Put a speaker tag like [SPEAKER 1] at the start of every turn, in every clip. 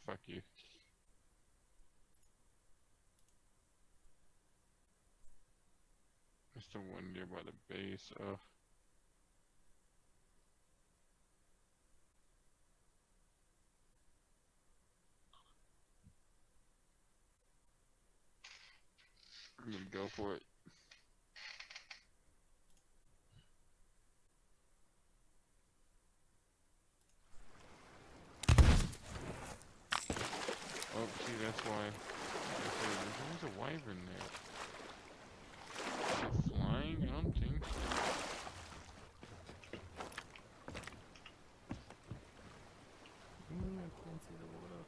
[SPEAKER 1] fuck you. There's the one there by the base. I'm gonna go for it. Oh, see, that's why. There's a wyvern there. Is it flying? I don't think so.
[SPEAKER 2] I can't see the water.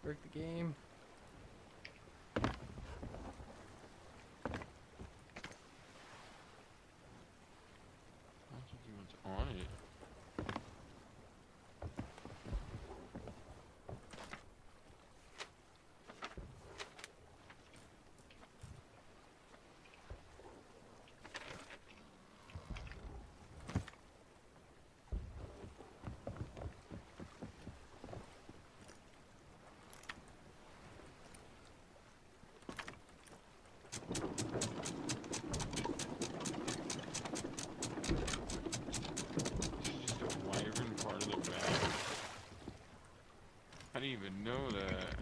[SPEAKER 2] Break the game.
[SPEAKER 1] I don't think anyone's on it. I didn't even know that.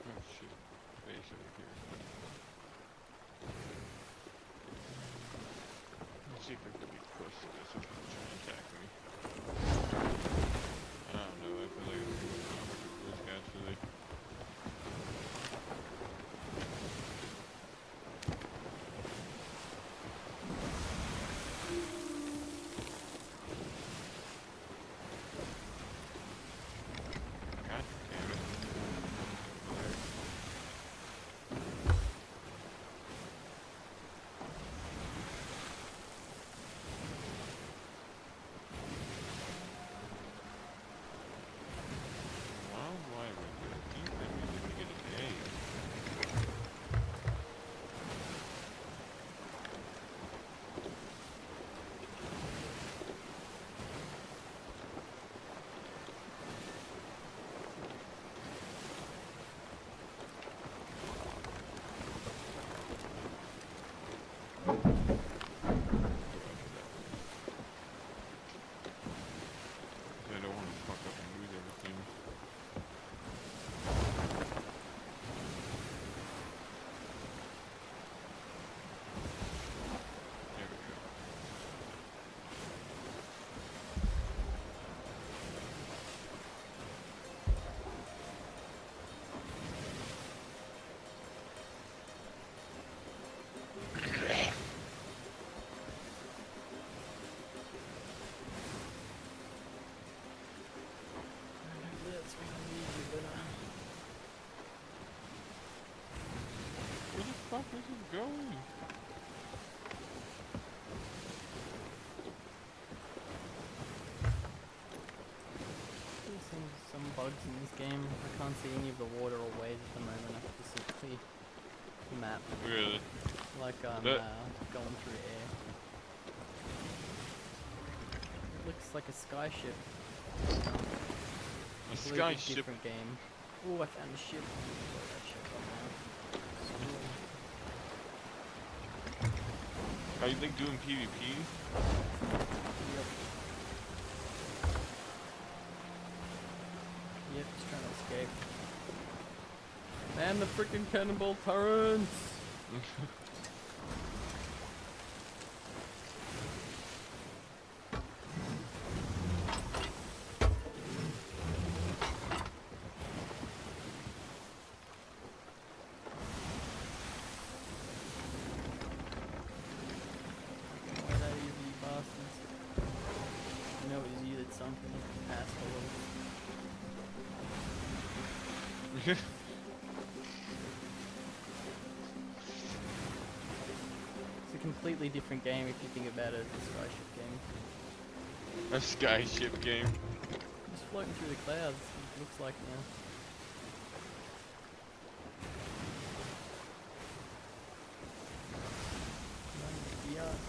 [SPEAKER 1] Oh shit, base over here. Let's see if I can get close to this if it's trying to attack me. I don't know, I feel like this guy's really... God damn it. Where the fuck is it going?
[SPEAKER 2] There's some bugs in this game. I can't see any of the water or waves at the moment. I have to see the map.
[SPEAKER 1] Really?
[SPEAKER 2] Like I'm going through air. It looks like a skyship.
[SPEAKER 1] A skyship?
[SPEAKER 2] Different game. Oh, I found a ship. Blow that ship up now.
[SPEAKER 1] Are you like doing PvP?
[SPEAKER 2] Yep, just trying to escape. Man, the freaking cannonball turrets! It's a completely different game if you think about it as a skyship game.
[SPEAKER 1] A skyship game.
[SPEAKER 2] Just floating through the clouds, it looks like now. Yuck.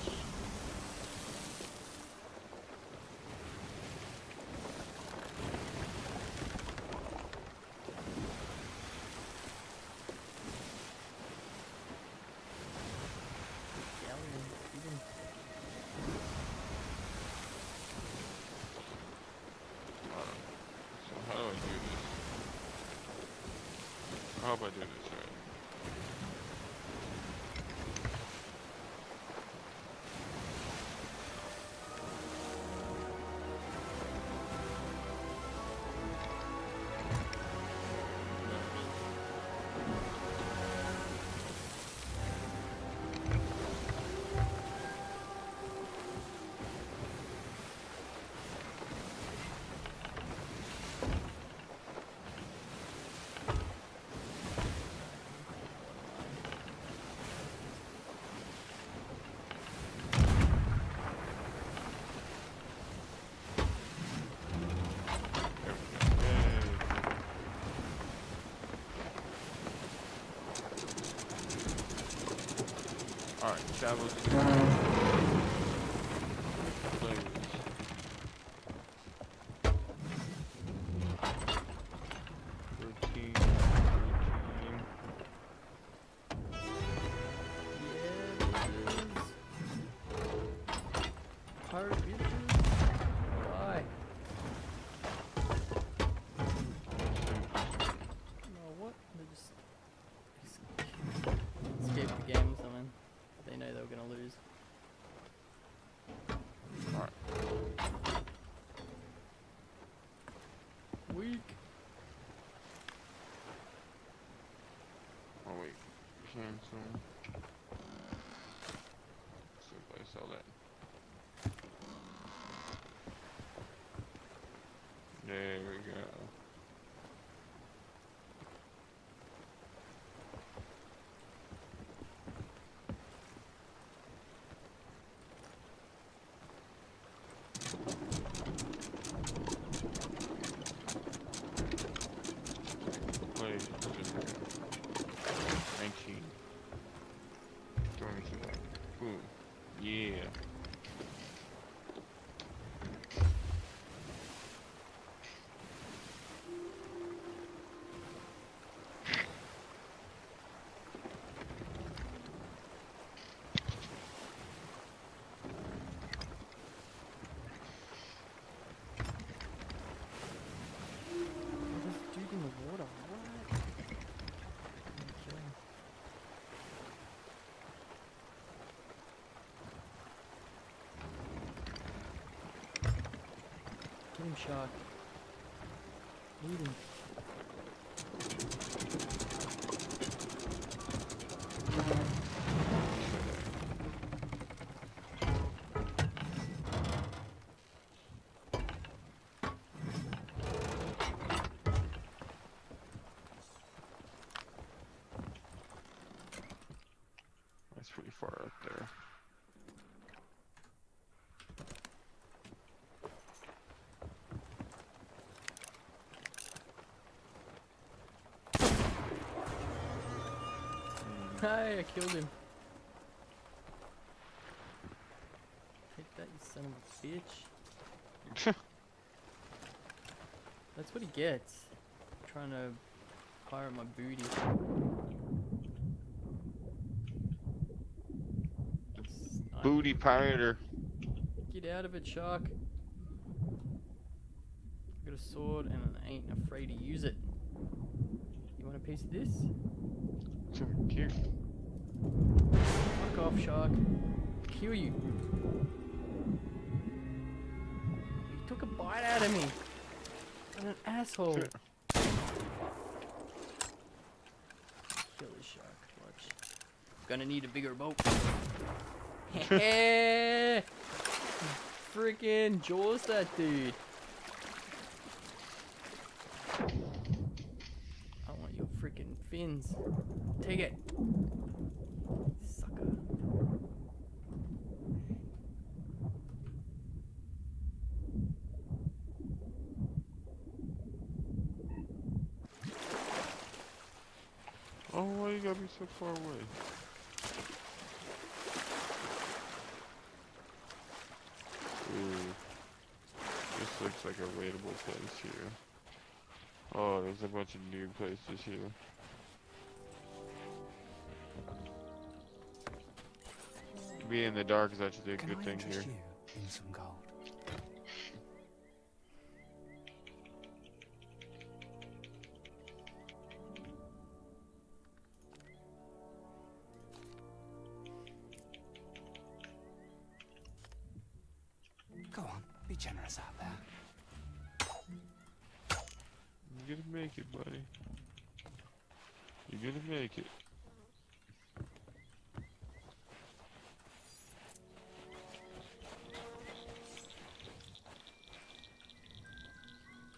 [SPEAKER 1] So how do I do this? I hope I do this right. Alright, travel to players. Routine.
[SPEAKER 2] Pirate bitches. Die. No, what? They just escaped the game or something. They know they were gonna lose.
[SPEAKER 1] Alright.
[SPEAKER 2] Weak.
[SPEAKER 1] Oh wait. Cancel. See if I sell that. There we go. Play 19. Boom. Yeah.
[SPEAKER 2] This dude in the water. What? Kill him. Get him, shark. Eat him.
[SPEAKER 1] That's pretty far up there.
[SPEAKER 2] Hey, I killed him. Take that, you son of a bitch. That's what he gets. Trying to pirate my booty.
[SPEAKER 1] Booty pirater.
[SPEAKER 2] Get out of it, shark. I got a sword and I ain't afraid to use it. You want a piece of this?
[SPEAKER 1] It's over here.
[SPEAKER 2] Fuck off, shark. Kill you. You took a bite out of me. I'm an asshole.
[SPEAKER 1] Sure.
[SPEAKER 2] Kill this shark. Watch. Gonna need a bigger boat. Heh. Freaking jaws that dude. I want your freaking fins. Take it. Sucker.
[SPEAKER 1] so far away? Ooh. This looks like a raidable place here. Oh, there's a bunch of new places here. Being in the dark is actually a good thing here.
[SPEAKER 3] In some gold. Go on, be generous out there.
[SPEAKER 1] You're gonna make it, buddy. You're gonna make it.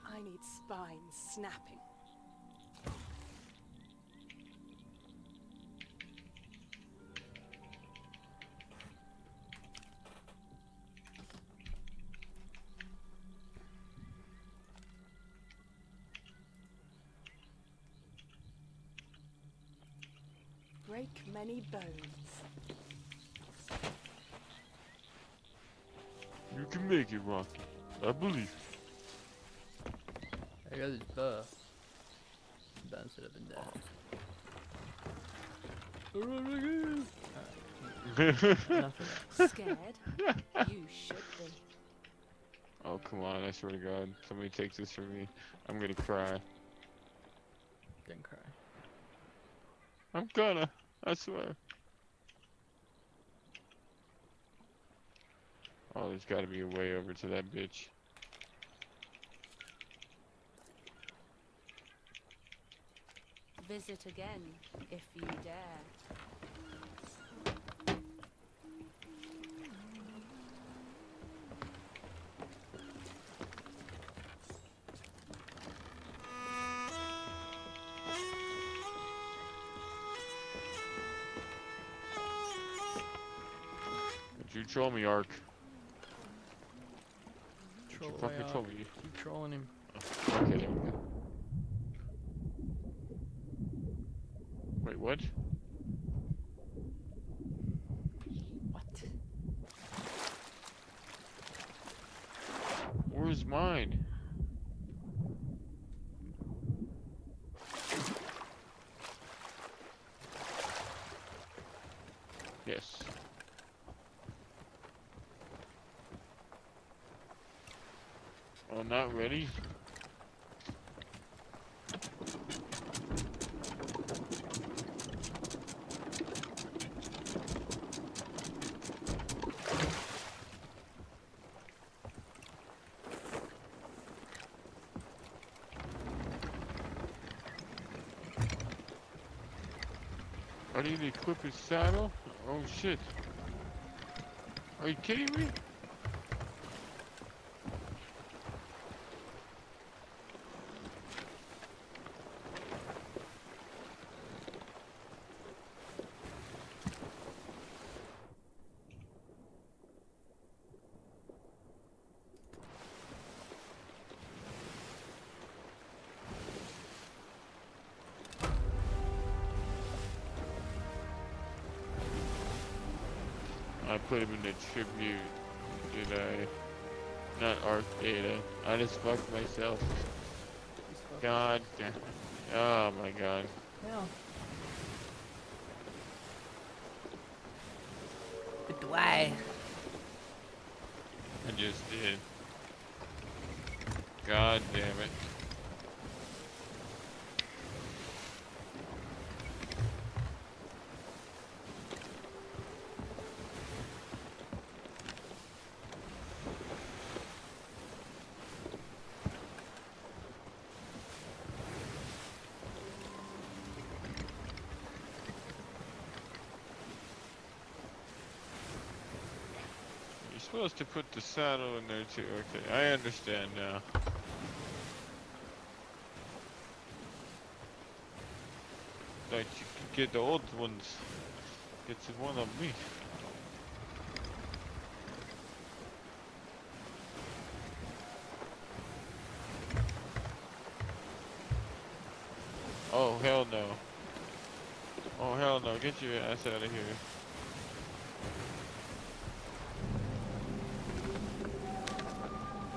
[SPEAKER 4] I need spines snapping. Break many bones.
[SPEAKER 1] You can make it, Rocky. I believe.
[SPEAKER 2] I got his buff. Bounce it up and down. Nothing.
[SPEAKER 4] Scared? You should be.
[SPEAKER 1] Oh, come on, I swear to God. Somebody takes this from me. I'm gonna cry.
[SPEAKER 2] Didn't cry.
[SPEAKER 1] I'm gonna. I swear. Oh, there's gotta be a way over to that bitch.
[SPEAKER 4] Visit again, if you dare.
[SPEAKER 1] Don't you troll me, Ark.
[SPEAKER 2] Troll
[SPEAKER 1] You
[SPEAKER 2] away,
[SPEAKER 1] fucking troll me.
[SPEAKER 2] Keep trolling him.
[SPEAKER 1] Okay, there we go. Wait, what?
[SPEAKER 2] What?
[SPEAKER 1] Where's mine? Yes. Oh, not ready? I need to equip his saddle? Oh shit. Are you kidding me? I put him in the tribute, did I? Not Arc Data. I just fucked myself. God damn. Oh my god.
[SPEAKER 2] Yeah. Good way.
[SPEAKER 1] I just did. God damn it. You're supposed to put the saddle in there too. Okay, I understand now. Like you could get the old ones. Get the one of me. Oh hell no. Oh hell no, get your ass out of here.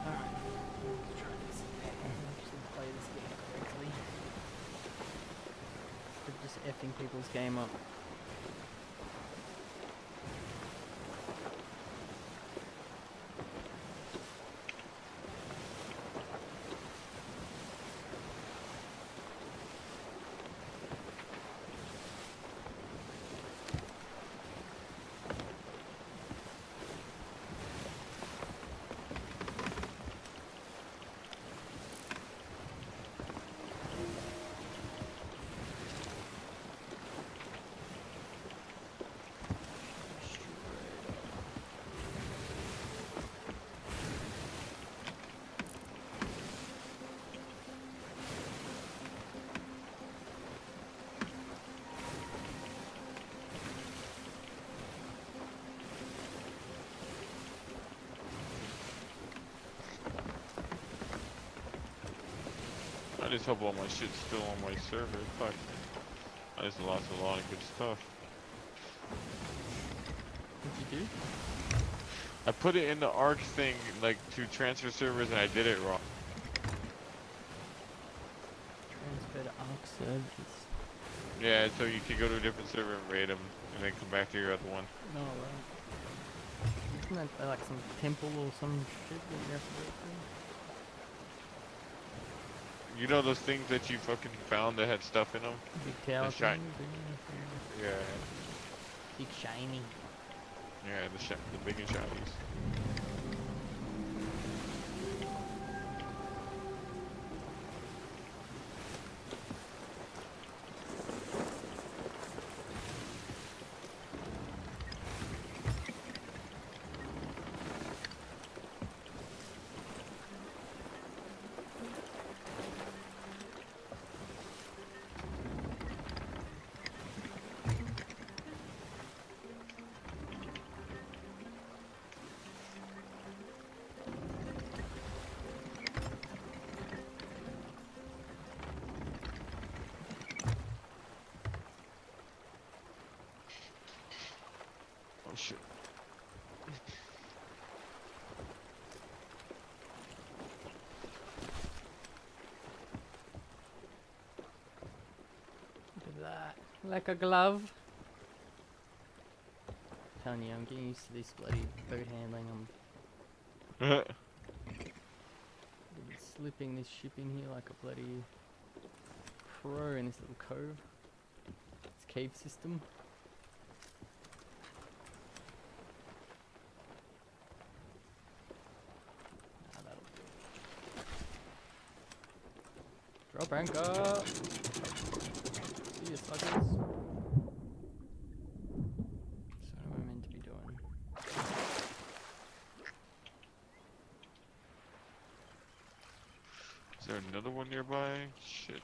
[SPEAKER 2] Alright, let's try this. Actually play this game correctly. Instead of just effing people's game up.
[SPEAKER 1] I just hope all my shit's still on my server. Fuck. I just lost a lot of good stuff.
[SPEAKER 2] What'd you do?
[SPEAKER 1] I put it in the ARC thing, like, to transfer servers, and I did it wrong.
[SPEAKER 2] Transfer to ARC servers.
[SPEAKER 1] Yeah, so you can go to a different server and raid them, and then come back to your other one.
[SPEAKER 2] No, right. Isn't that like some temple or some shit that you have to go through?
[SPEAKER 1] You know those things that you fucking found that had stuff in them?
[SPEAKER 2] Big tower
[SPEAKER 1] shine.
[SPEAKER 2] things,
[SPEAKER 1] Yeah.
[SPEAKER 2] big shiny.
[SPEAKER 1] Yeah, the big and shinies. Oh shit.
[SPEAKER 2] Look at that. Like a glove. I'm telling you, I'm getting used to this bloody boat handling. I'm slipping this ship in here like a bloody pro in this little cove. This cave system. Ah, that'll do. Drop anchor! See you, suckers. So what am I meant to be doing?
[SPEAKER 1] Is there another one nearby? Shit.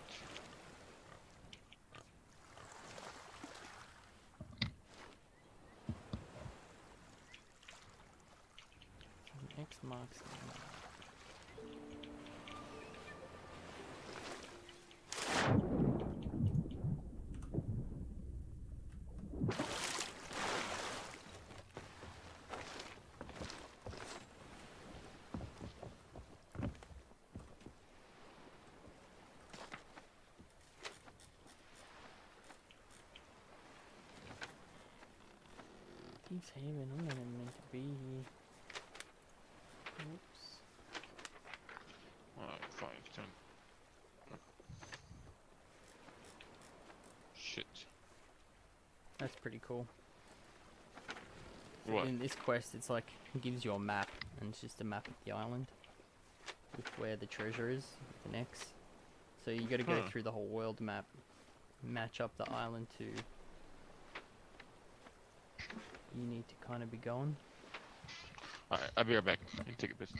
[SPEAKER 2] X marks the map. Thieves Haven, I'm not even meant to be here. Oops.
[SPEAKER 1] Alright, fine, done. Shit.
[SPEAKER 2] That's pretty cool. So
[SPEAKER 1] What?
[SPEAKER 2] in this quest, it's like, it gives you a map, and it's just a map of the island. With where the treasure is, with an X. So you gotta go through the whole world map. Match up the island to... You need to kind of be going.
[SPEAKER 1] Alright, I'll be right back. I can take a piss.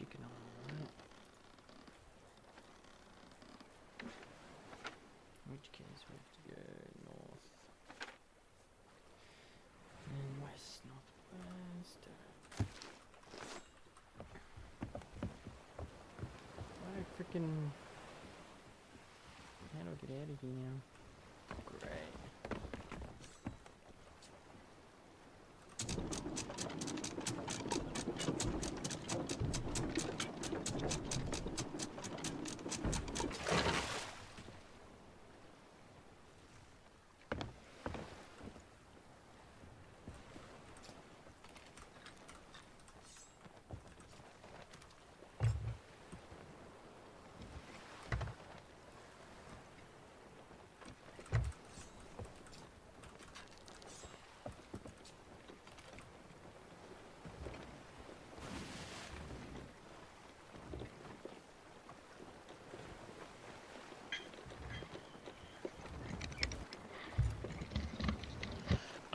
[SPEAKER 2] chicken armor, right? Which case we have to go north and west, northwest. Why freaking? How do I get out of here now? Great.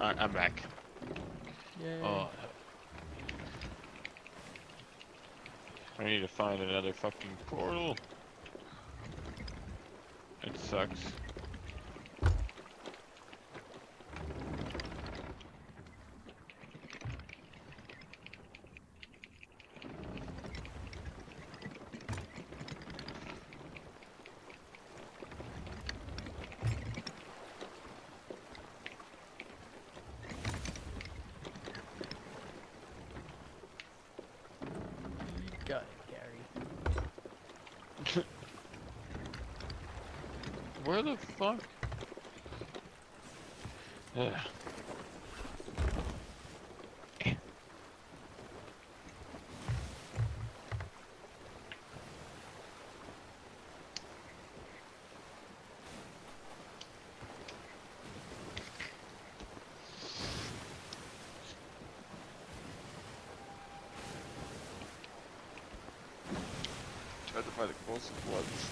[SPEAKER 1] Alright, I'm back.
[SPEAKER 2] Yay.
[SPEAKER 1] Oh. I need to find another fucking portal. It sucks.
[SPEAKER 2] Got it, Gary.
[SPEAKER 1] Where the fuck? Ugh. Tried to find the closest ones.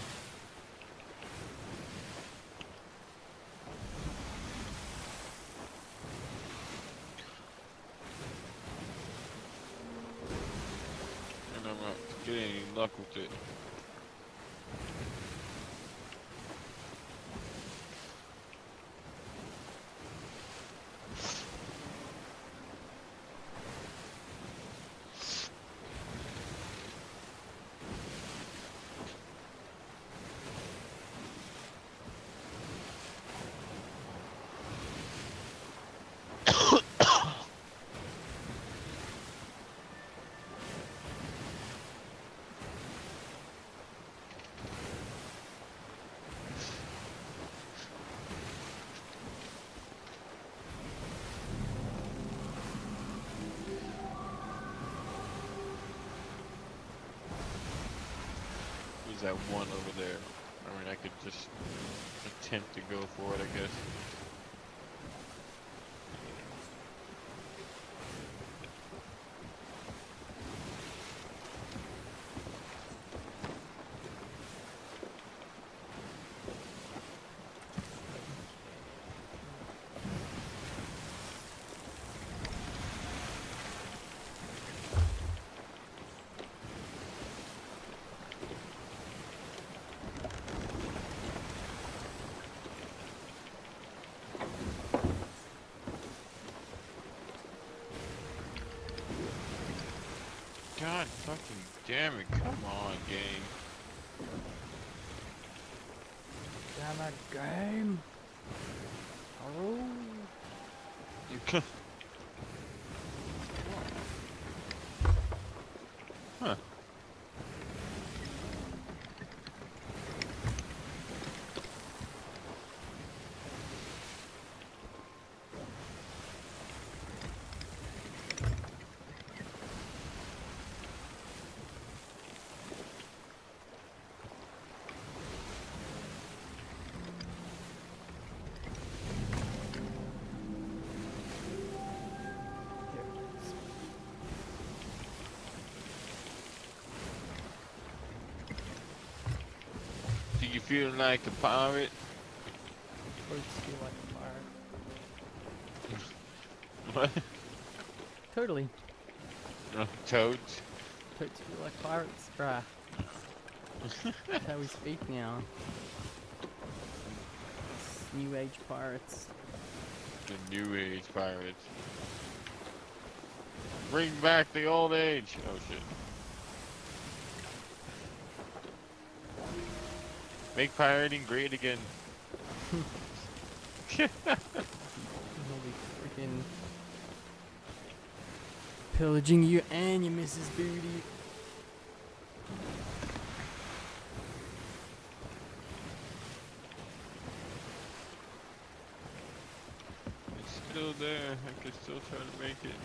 [SPEAKER 1] And I'm not getting any luck with it. There's that one over there. I mean, I could just attempt to go for it, I guess. God fucking damn it, come on, game.
[SPEAKER 2] Damn it, game. Oh.
[SPEAKER 1] You can. Huh. Do you feel like a pirate?
[SPEAKER 2] Toads feel like a pirate.
[SPEAKER 1] What?
[SPEAKER 2] Totally.
[SPEAKER 1] No, toads?
[SPEAKER 2] totes feel like pirates, bruh. That's how we speak now. New age pirates.
[SPEAKER 1] The new age pirates. Bring back the old age. Oh shit. Make pirating great again.
[SPEAKER 2] Holy freaking pillaging you and your Mrs. Booty.
[SPEAKER 1] It's still there. I can still try to make it.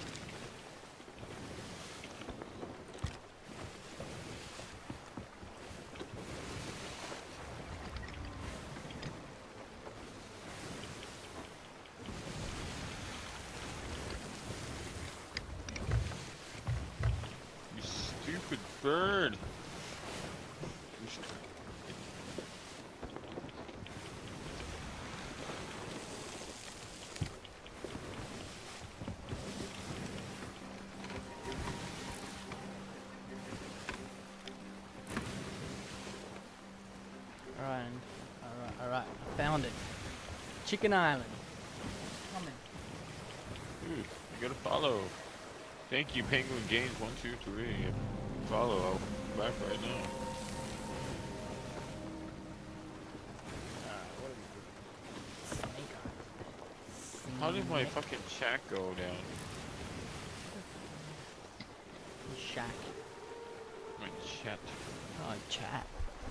[SPEAKER 1] Stupid bird.
[SPEAKER 2] Alright, I found it. Chicken Island. Coming.
[SPEAKER 1] Dude, you gotta follow. Thank you, Penguin Games 123. Follow. I'll come back right now.
[SPEAKER 2] What do we do? Snake Island.
[SPEAKER 1] How did my fucking chat go down?
[SPEAKER 2] Shack.
[SPEAKER 1] My chat.
[SPEAKER 2] Oh, chat.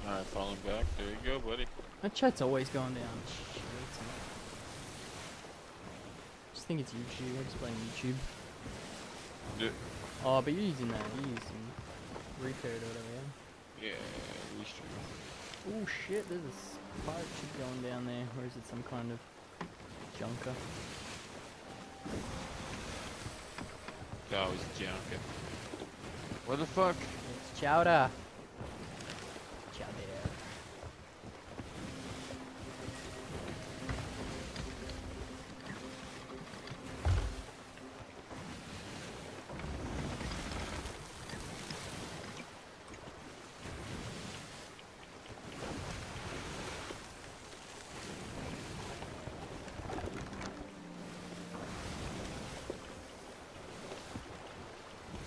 [SPEAKER 1] Alright, falling back. There you go, buddy.
[SPEAKER 2] My chat's always going down. Shit. Just think it's YouTube. I just blame YouTube. Oh, but you're using that. You're using Repair or whatever, yeah?
[SPEAKER 1] Yeah, restream.
[SPEAKER 2] Oh shit, there's a pirate ship going down there. Or is it some kind of junker?
[SPEAKER 1] That was junker. What the fuck?
[SPEAKER 2] It's chowder. Chowder.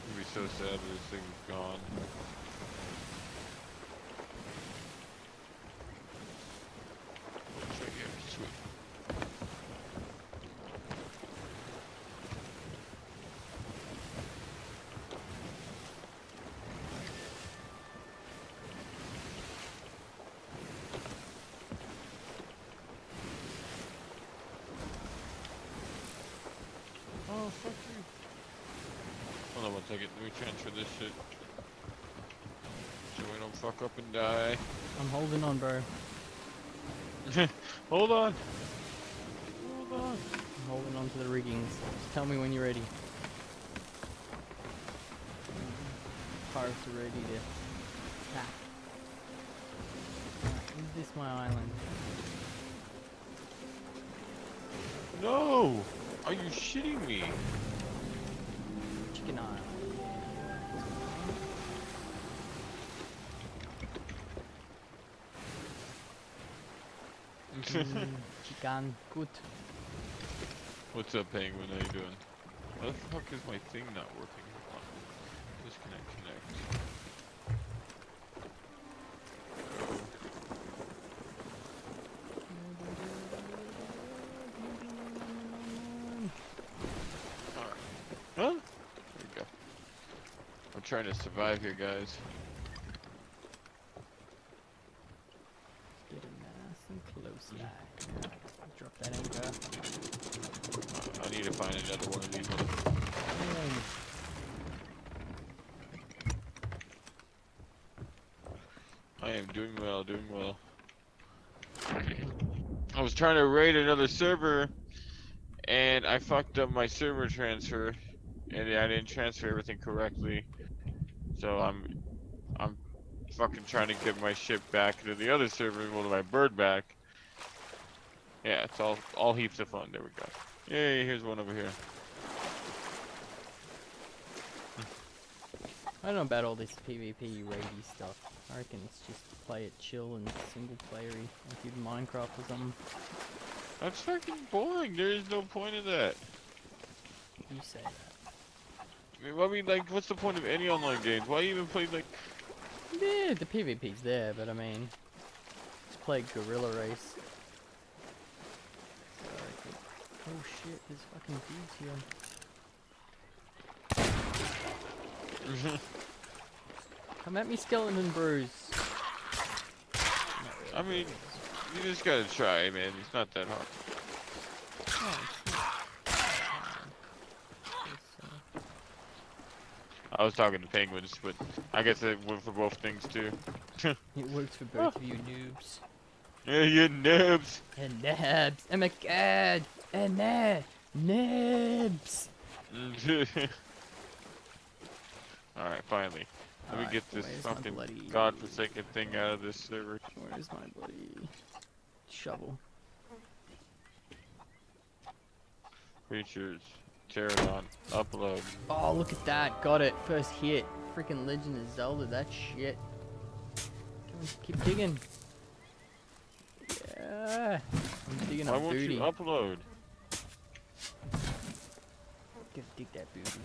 [SPEAKER 1] I'd be so sad when this thing's gone. It's right here, sweet. Oh, fuck you. Hold on one second, let me transfer this shit. So we don't fuck up and die.
[SPEAKER 2] I'm holding on, bro.
[SPEAKER 1] Hold on! Hold on!
[SPEAKER 2] I'm holding on to the riggings. Just tell me when you're ready. Pirates are ready to attack. Right, is this my island?
[SPEAKER 1] No! Are you shitting me?
[SPEAKER 2] Chicken Island. Chicken, good.
[SPEAKER 1] What's up, Penguin? How you doing? How the fuck is my thing not working? Hold on. Disconnect, connect. Alright. Huh? There we go. I'm trying to survive here, guys.
[SPEAKER 2] Get it nice and close, like. Drop that anchor.
[SPEAKER 1] I need to find another one of these ones.
[SPEAKER 2] Boom.
[SPEAKER 1] I am doing well, doing well. I was trying to raid another server, and I fucked up my server transfer, and I didn't transfer everything correctly. So I'm fucking trying to get my ship back to the other server, well, my bird back. Yeah, it's all heaps of fun. There we go. Yay, here's one over here.
[SPEAKER 2] I don't know about all this PvP raidy stuff. I reckon it's just play it chill and single playery, like you do Minecraft or something.
[SPEAKER 1] That's fucking boring. There is no point in that.
[SPEAKER 2] You say that.
[SPEAKER 1] I mean, like, what's the point of any online games? Why even play, like...
[SPEAKER 2] Yeah, the PvP's there, but I mean, just play Guerrilla Race. So I reckon, oh shit, there's fucking dudes here. Come at me, skeleton bruise.
[SPEAKER 1] I mean, you just gotta try, man. It's not that hard.
[SPEAKER 2] Oh, it's not hard.
[SPEAKER 1] I was talking to penguins, but I guess it worked for both things, too.
[SPEAKER 2] It works for both of you noobs.
[SPEAKER 1] Yeah, you noobs!
[SPEAKER 2] And nabs. Oh my god! And nabs!
[SPEAKER 1] Alright, finally. Let me get this
[SPEAKER 2] where's my
[SPEAKER 1] fucking
[SPEAKER 2] bloody-
[SPEAKER 1] godforsaken thing out of this server.
[SPEAKER 2] Where's my bloody shovel?
[SPEAKER 1] Creatures. Pterodon. Upload.
[SPEAKER 2] Oh, look at that. Got it. First hit. Freaking Legend of Zelda. That shit. Come on, keep digging. Yeah. I'm digging
[SPEAKER 1] Why
[SPEAKER 2] a
[SPEAKER 1] won't
[SPEAKER 2] booty.
[SPEAKER 1] you upload?
[SPEAKER 2] Gotta dig that booty.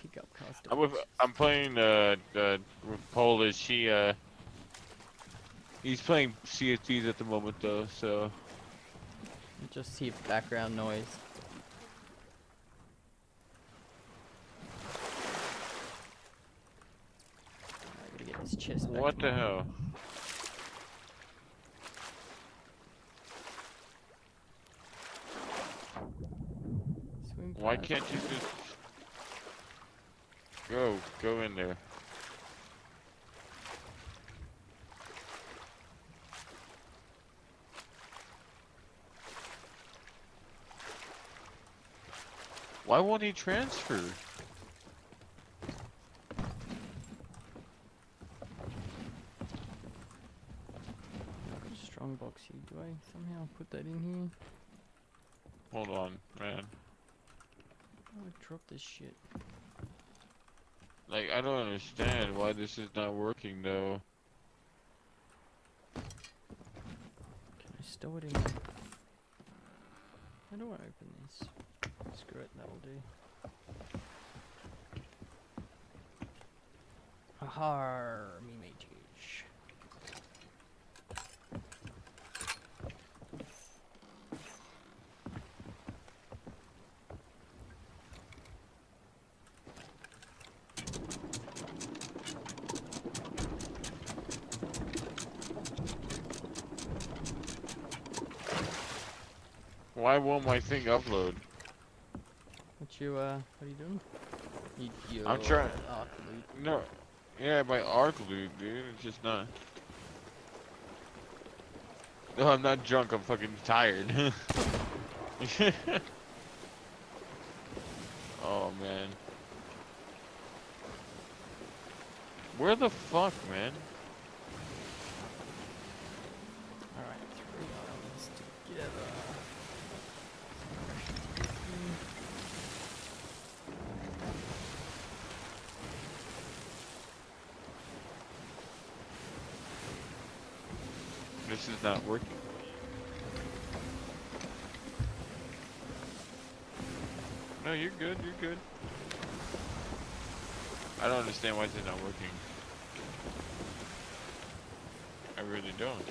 [SPEAKER 2] Pick up custom.
[SPEAKER 1] I'm playing with Poe-lish. He's playing CFDs at the moment though, so
[SPEAKER 2] Just hear background noise. I gotta get this chest back.
[SPEAKER 1] what the hell?
[SPEAKER 2] Swim
[SPEAKER 1] Why
[SPEAKER 2] past.
[SPEAKER 1] can't you just go in there? Why won't he transfer?
[SPEAKER 2] Strongbox here. Do I somehow put that in here?
[SPEAKER 1] Hold on, man.
[SPEAKER 2] Oh, I dropped this shit.
[SPEAKER 1] Like, I don't understand why this is not working though.
[SPEAKER 2] Can I stow it in? How do I open this? Screw it, that'll do. Aha, me mages.
[SPEAKER 1] Why won't my thing upload?
[SPEAKER 2] What are you doing?
[SPEAKER 1] I'm trying-
[SPEAKER 2] arc loot.
[SPEAKER 1] No. Yeah, my arc loot, dude. It's just not. No, I'm not drunk. I'm fucking tired. Oh, man. Where the fuck, man?
[SPEAKER 2] Alright, 3 islands together.
[SPEAKER 1] This is not working. No, you're good. You're good. I don't understand why it's not working. I really don't.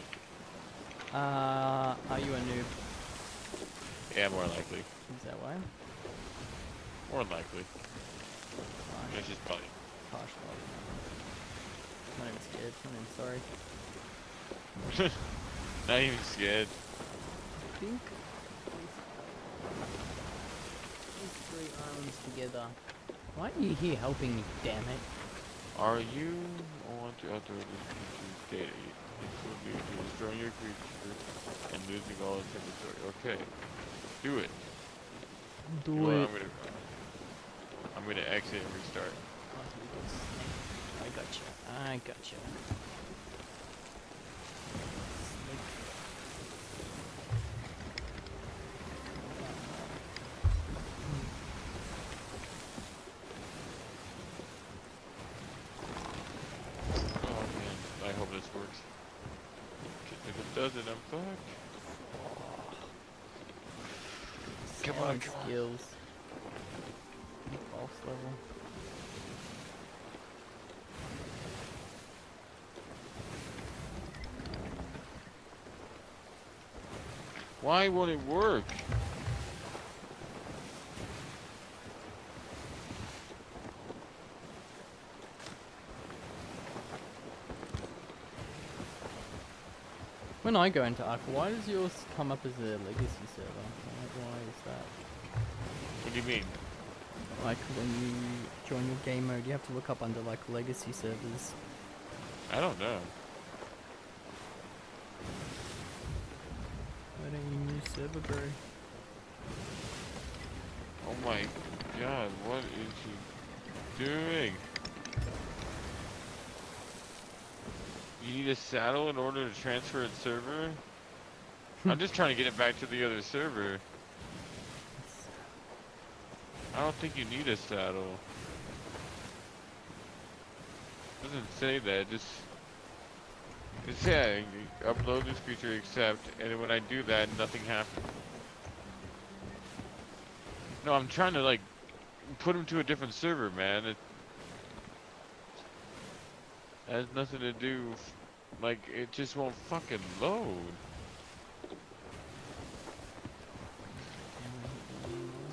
[SPEAKER 2] Are you a noob?
[SPEAKER 1] Yeah, more likely.
[SPEAKER 2] Is that why?
[SPEAKER 1] More likely.
[SPEAKER 2] Fine.
[SPEAKER 1] It's just probably.
[SPEAKER 2] Harsh love. Not even scared. Not even sorry.
[SPEAKER 1] Not even scared.
[SPEAKER 2] I think these 3 islands together. Why are you here helping me, damn it?
[SPEAKER 1] Are you on to outdoor creature's data? It will be to destroying your creature and losing all its inventory. Okay. Do it.
[SPEAKER 2] Do
[SPEAKER 1] You know what,
[SPEAKER 2] it.
[SPEAKER 1] I'm gonna exit and restart.
[SPEAKER 2] I gotcha. I gotcha.
[SPEAKER 1] doesn't. I'm fucked. Come on,
[SPEAKER 2] Silent
[SPEAKER 1] come on.
[SPEAKER 2] skills. Boss level.
[SPEAKER 1] Why won't it work?
[SPEAKER 2] When I go into Arc, why does yours come up as a legacy server? Why is that?
[SPEAKER 1] What do you mean?
[SPEAKER 2] Like when you join your game mode, you have to look up under like legacy servers.
[SPEAKER 1] I don't know.
[SPEAKER 2] Why don't you use server, bro?
[SPEAKER 1] Oh my god, what is he doing? You need a saddle in order to transfer its server? I'm just trying to get it back to the other server. I don't think you need a saddle. Doesn't say that, just yeah, upload this creature, accept, and then when I do that, nothing happens. No, I'm trying to like put him to a different server, man. It has nothing to do, like it just won't fucking load.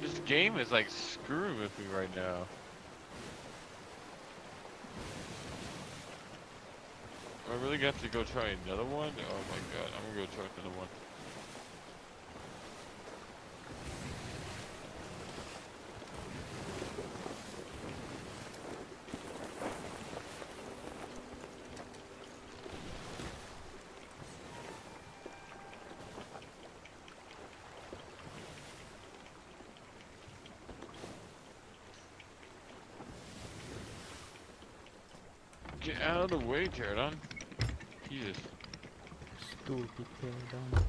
[SPEAKER 1] This game is like screwing with me right now. I really have to go try another one? Oh my god, I'm gonna go try another one. Get out of the way, Pterodon. Jesus.
[SPEAKER 2] Stupid Pterodon.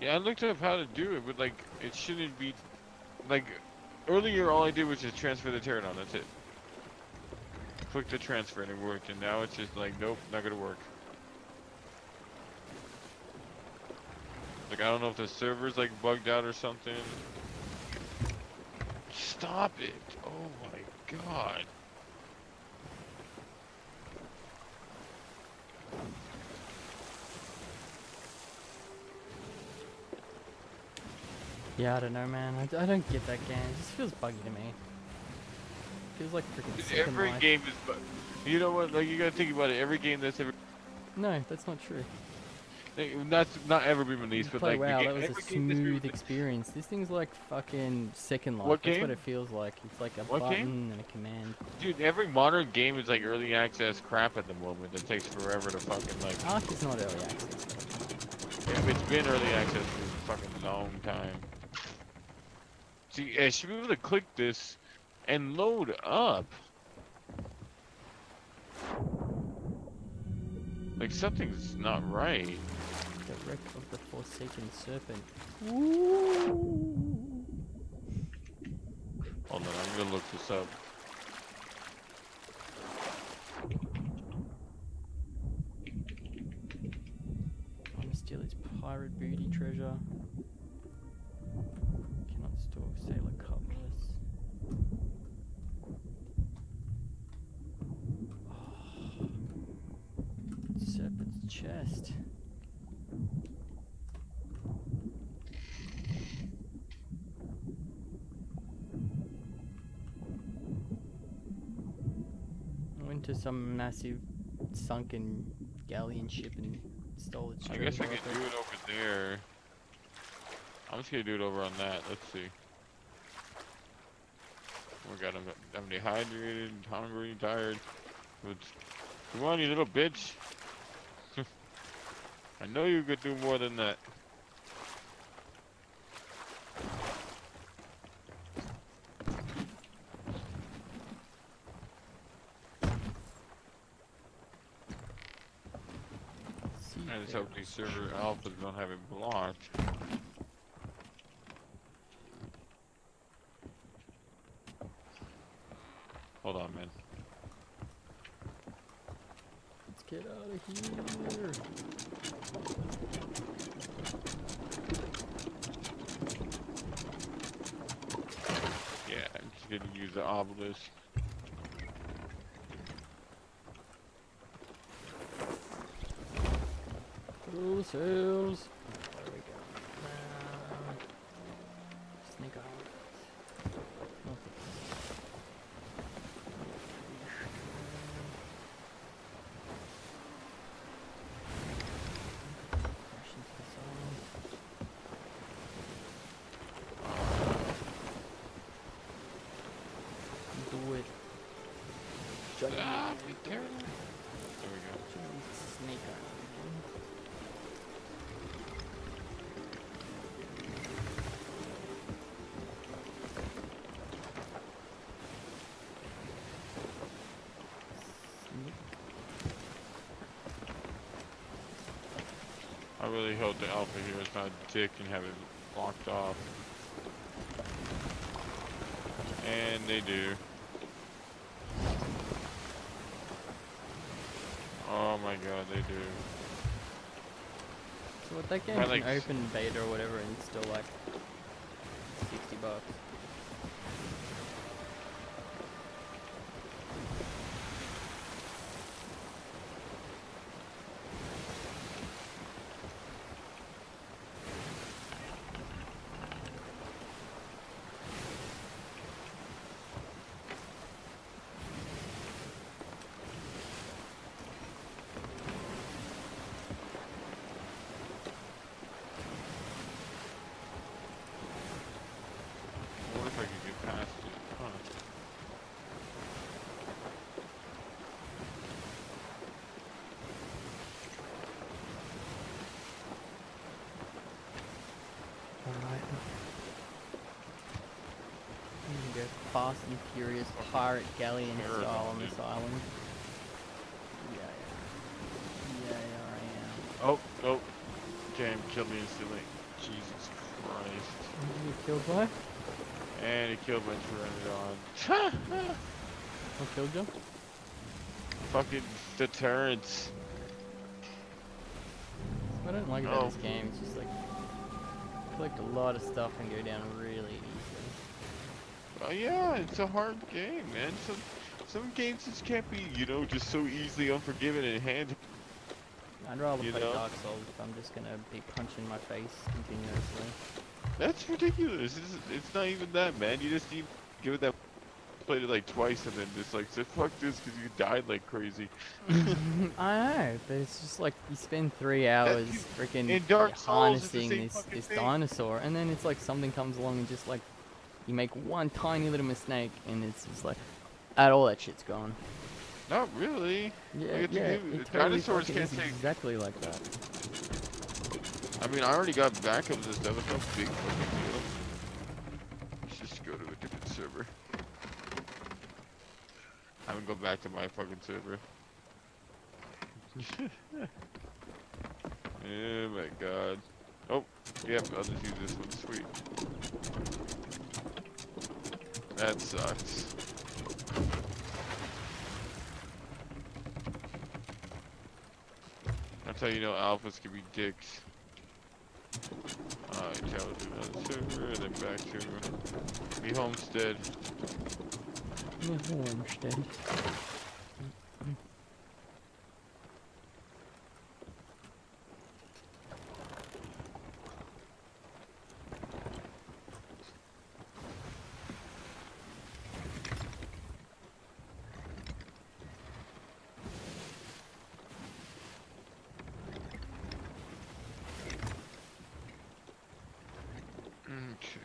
[SPEAKER 1] Yeah, I looked up how to do it, but like, it shouldn't be, like, earlier all I did was just transfer the Pterodon, that's it. Click the transfer and it worked, and now it's just like, nope, not gonna work. Like, I don't know if the server's like bugged out or something. Stop it! Oh my god.
[SPEAKER 2] Yeah, I don't know, man. I don't get that game. It just feels buggy to me. Feels like freaking Second
[SPEAKER 1] Every
[SPEAKER 2] Life.
[SPEAKER 1] game is bugged. You know what? Like, you gotta think about it. Every game that's ever,
[SPEAKER 2] No, that's not true.
[SPEAKER 1] not ever been released, but
[SPEAKER 2] Play
[SPEAKER 1] like,
[SPEAKER 2] WoW,
[SPEAKER 1] the
[SPEAKER 2] that was a
[SPEAKER 1] every game that's been
[SPEAKER 2] smooth
[SPEAKER 1] released-
[SPEAKER 2] experience. This thing's like fucking Second Life.
[SPEAKER 1] What
[SPEAKER 2] That's
[SPEAKER 1] game?
[SPEAKER 2] what it feels like. It's like a
[SPEAKER 1] What
[SPEAKER 2] button
[SPEAKER 1] game?
[SPEAKER 2] and a command.
[SPEAKER 1] Dude, every modern game is like early access crap at the moment. It takes forever to fucking like.
[SPEAKER 2] Ark is not early access.
[SPEAKER 1] Yeah, it's been early access for a fucking long time. See, I should be able to click this and load up. Like, something's not right.
[SPEAKER 2] The wreck of the Forsaken Serpent. Ooh.
[SPEAKER 1] Hold on, I'm gonna look this up.
[SPEAKER 2] I'm gonna steal his pirate booty treasure. Cannot store sailor cutlass. Oh. Serpent's chest. I went to some massive sunken galleon ship and stole its
[SPEAKER 1] I
[SPEAKER 2] treasure.
[SPEAKER 1] guess I could
[SPEAKER 2] off it.
[SPEAKER 1] do it over there. I'm just gonna do it over on that. Let's see. Oh my god, I'm dehydrated, hungry, tired. But come on, you little bitch. I know you could do more than that. I just hope these server alphas don't have it blocked. Hold on, man.
[SPEAKER 2] Let's get out of here.
[SPEAKER 1] Yeah, I'm just gonna use the obelisk.
[SPEAKER 2] Those hills. There we go. Snake Island. Crash into this island. Do it.
[SPEAKER 1] Ah, be careful. There we go.
[SPEAKER 2] Snake Island.
[SPEAKER 1] I really hope the alpha here is not a dick and have it locked off. And they do. Oh my god, they do.
[SPEAKER 2] So what, that game's
[SPEAKER 1] like
[SPEAKER 2] an open beta or whatever, and it's still like $60.
[SPEAKER 1] I wonder if I could get past it. Huh.
[SPEAKER 2] Alright. You can go fast and furious pirate galleon
[SPEAKER 1] Terrible,
[SPEAKER 2] style on this
[SPEAKER 1] dude.
[SPEAKER 2] island. Yeah, yeah, I am.
[SPEAKER 1] Oh, oh. Jam killed me instantly. Jesus Christ.
[SPEAKER 2] You killed by?
[SPEAKER 1] And he killed my Pteranodon.
[SPEAKER 2] What killed you?
[SPEAKER 1] Fucking deterrence.
[SPEAKER 2] What I don't like about
[SPEAKER 1] Oh.
[SPEAKER 2] this game, it's just like collect a lot of stuff and go down really easily.
[SPEAKER 1] Oh yeah, it's a hard game, man. Some games just can't be, you know, just so easily unforgiving and handled.
[SPEAKER 2] I'd rather
[SPEAKER 1] You
[SPEAKER 2] play
[SPEAKER 1] know?
[SPEAKER 2] Dark Souls if I'm just gonna be punching my face continuously.
[SPEAKER 1] That's ridiculous. It's not even that, man. You just need to give it that. Played it like twice and then just like said fuck this because you died like crazy.
[SPEAKER 2] I know, but it's just like you spend 3 hours freaking
[SPEAKER 1] in Dark Souls, it's the
[SPEAKER 2] harnessing
[SPEAKER 1] same
[SPEAKER 2] this
[SPEAKER 1] fucking thing.
[SPEAKER 2] dinosaur, and then it's like something comes along and just like you make one tiny little mistake, and it's just like all that shit's gone.
[SPEAKER 1] Not really.
[SPEAKER 2] Yeah,
[SPEAKER 1] Like,
[SPEAKER 2] yeah,
[SPEAKER 1] the
[SPEAKER 2] it totally
[SPEAKER 1] dinosaurs
[SPEAKER 2] fucking
[SPEAKER 1] can't
[SPEAKER 2] is
[SPEAKER 1] take.
[SPEAKER 2] exactly like that.
[SPEAKER 1] I mean, I already got backups and stuff. It's no big fucking deal. Let's just go to a different server. I'm gonna go back to my fucking server. Oh my god. Oh, yep, I'll just use this one. Sweet. That sucks. That's how you know alphas can be dicks. Alright, travel to another server, and then back to the homestead.
[SPEAKER 2] The homestead.
[SPEAKER 1] Okay.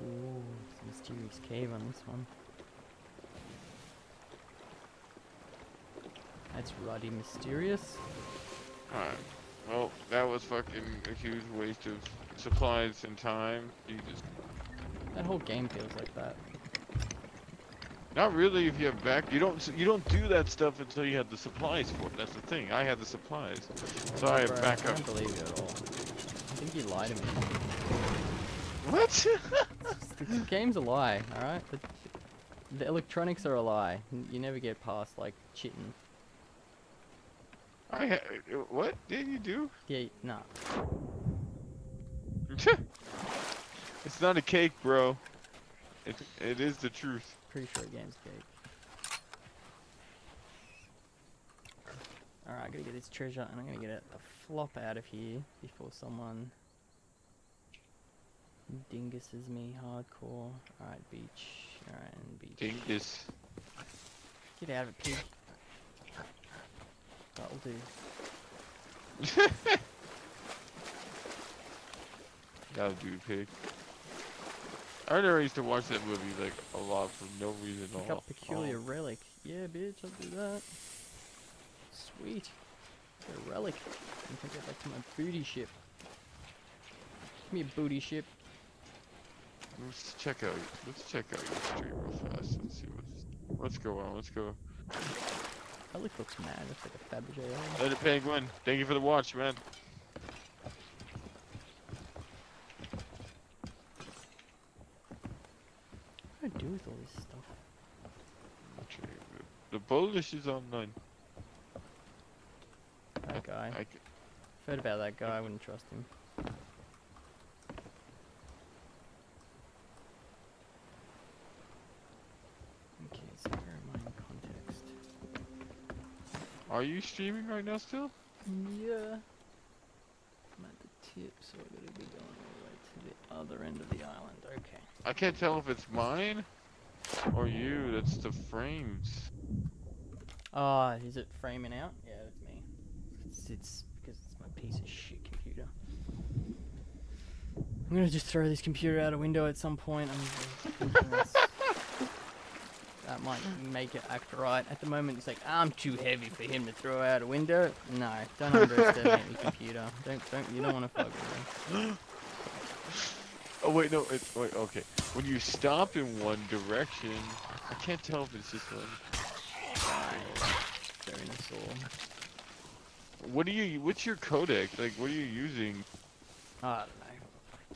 [SPEAKER 2] Ooh, it's a mysterious cave on this one. That's ruddy mysterious.
[SPEAKER 1] Alright. Well, that was fucking a huge waste of supplies and time. Jesus.
[SPEAKER 2] That whole game feels like that.
[SPEAKER 1] Not really if you have back. You don't do that stuff until you have the supplies for it. That's the thing. I had the supplies. So I have
[SPEAKER 2] Bro, I
[SPEAKER 1] backup.
[SPEAKER 2] don't believe you at all. I think you lied to me.
[SPEAKER 1] What?
[SPEAKER 2] The game's a lie, alright? The electronics are a lie. You never get past like cheating.
[SPEAKER 1] What did you do?
[SPEAKER 2] Yeah, nah.
[SPEAKER 1] It's not a cake, bro. It is the truth.
[SPEAKER 2] Pretty sure game's cake. Alright, I gotta get this treasure and I'm gonna get it the flop out of here before someone dinguses me hardcore. Alright, beach. Alright, and beach.
[SPEAKER 1] Dingus.
[SPEAKER 2] Get out of it, pig. That'll do.
[SPEAKER 1] That'll do, pig. I never used to watch that movie like a lot for no reason at
[SPEAKER 2] Pick
[SPEAKER 1] all.
[SPEAKER 2] up peculiar relic. Yeah, bitch, I'll do that. Sweet. Got a relic. I'm gonna get back to my booty ship. Give me a booty ship.
[SPEAKER 1] Let's check out your stream real fast. Let's see what's going on. Let's go.
[SPEAKER 2] Relic looks mad. Looks like a Fabergé egg.
[SPEAKER 1] Later, Penguin. Thank you for the watch, man.
[SPEAKER 2] What do I do with all this stuff?
[SPEAKER 1] Okay, the Poe-lish is online.
[SPEAKER 2] That guy.
[SPEAKER 1] I
[SPEAKER 2] Heard about that guy. I wouldn't trust him. Okay, so where am I in context?
[SPEAKER 1] Are you streaming right now still?
[SPEAKER 2] Yeah. I'm at the tip, so I gotta be going all the way to the other end of the island. Okay.
[SPEAKER 1] I can't tell if it's mine or you. That's the frames.
[SPEAKER 2] Ah, is it framing out? Yeah, that's me. It's because it's my piece of shit computer. I'm gonna just throw this computer out a window at some point. That might make it act right. At the moment, it's like I'm too heavy for him to throw out a window. No, don't underestimate your computer. You don't want to fuck with him.
[SPEAKER 1] Oh wait, no. Wait, okay. When you stop in one direction, I can't tell if it's just one.
[SPEAKER 2] Dinosaur.
[SPEAKER 1] What's your codec? Like, what are you using?
[SPEAKER 2] I don't know.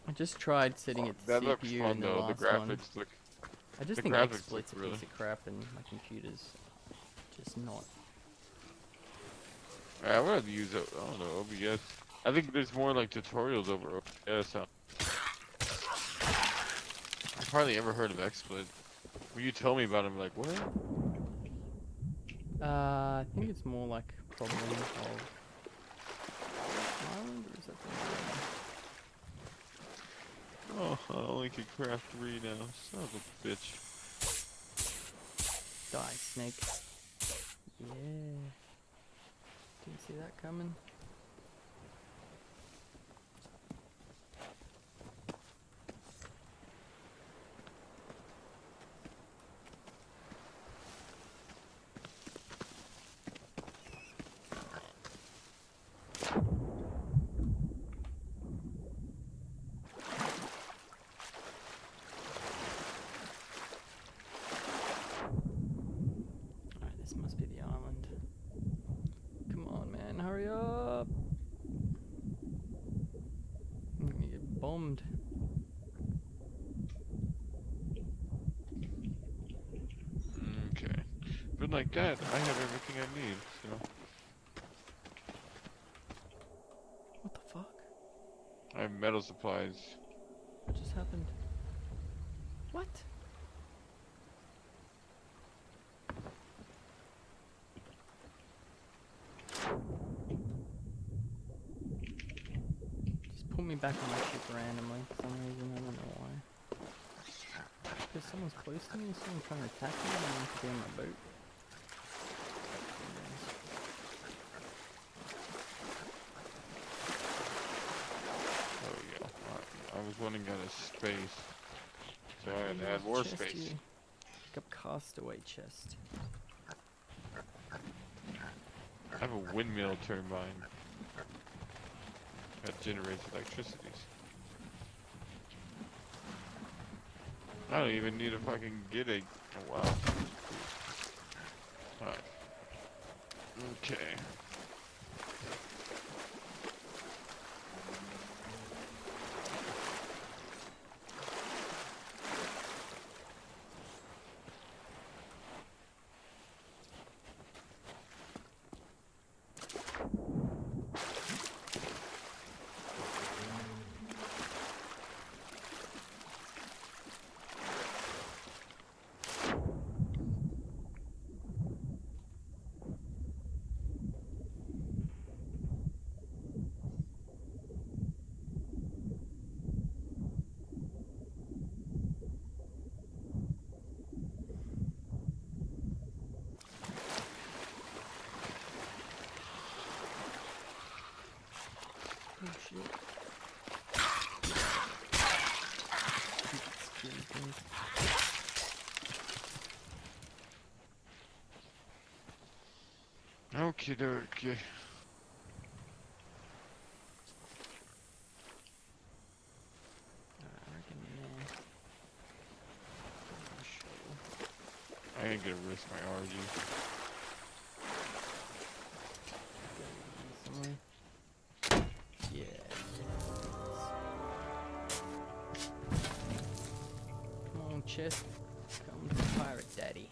[SPEAKER 2] I just tried setting it to
[SPEAKER 1] That looks
[SPEAKER 2] CPU
[SPEAKER 1] fun
[SPEAKER 2] in the
[SPEAKER 1] though. The
[SPEAKER 2] last
[SPEAKER 1] graphics
[SPEAKER 2] one.
[SPEAKER 1] look.
[SPEAKER 2] I just
[SPEAKER 1] the
[SPEAKER 2] think
[SPEAKER 1] graphics
[SPEAKER 2] XSplit's a
[SPEAKER 1] look really-
[SPEAKER 2] piece of crap and my computer's just not.
[SPEAKER 1] I would have to use I don't know, OBS. I think there's more like tutorials over OBS. I've hardly ever heard of XSplit. When you told me about it, I'm like, what?
[SPEAKER 2] I think it's more like problem of Island, or is that the
[SPEAKER 1] Oh, I only can craft 3 now. Son of a bitch.
[SPEAKER 2] Die, snake. Yeah. Didn't see that coming. Alright, this must be the island. Come on, man, hurry up! I'm gonna get bombed.
[SPEAKER 1] Okay. But like that, I have everything I need, so.
[SPEAKER 2] What the fuck?
[SPEAKER 1] I have metal supplies.
[SPEAKER 2] What just happened? What? Just put me back on my ship randomly for some reason, I don't know why. Because someone's close to me, someone trying to attack me, and I need to be on my boat.
[SPEAKER 1] Oh yeah. I was running out of space. So I had to add more
[SPEAKER 2] Chest
[SPEAKER 1] space.
[SPEAKER 2] here. Pick up castaway chest.
[SPEAKER 1] I have a windmill turbine that generates electricity. I don't even need if I can get a. Oh wow. Alright. Okay. Okie dokie.
[SPEAKER 2] I reckon
[SPEAKER 1] I ain't gonna risk my RG.
[SPEAKER 2] somewhere. Yeah. Come on, chest. Come to pirate daddy.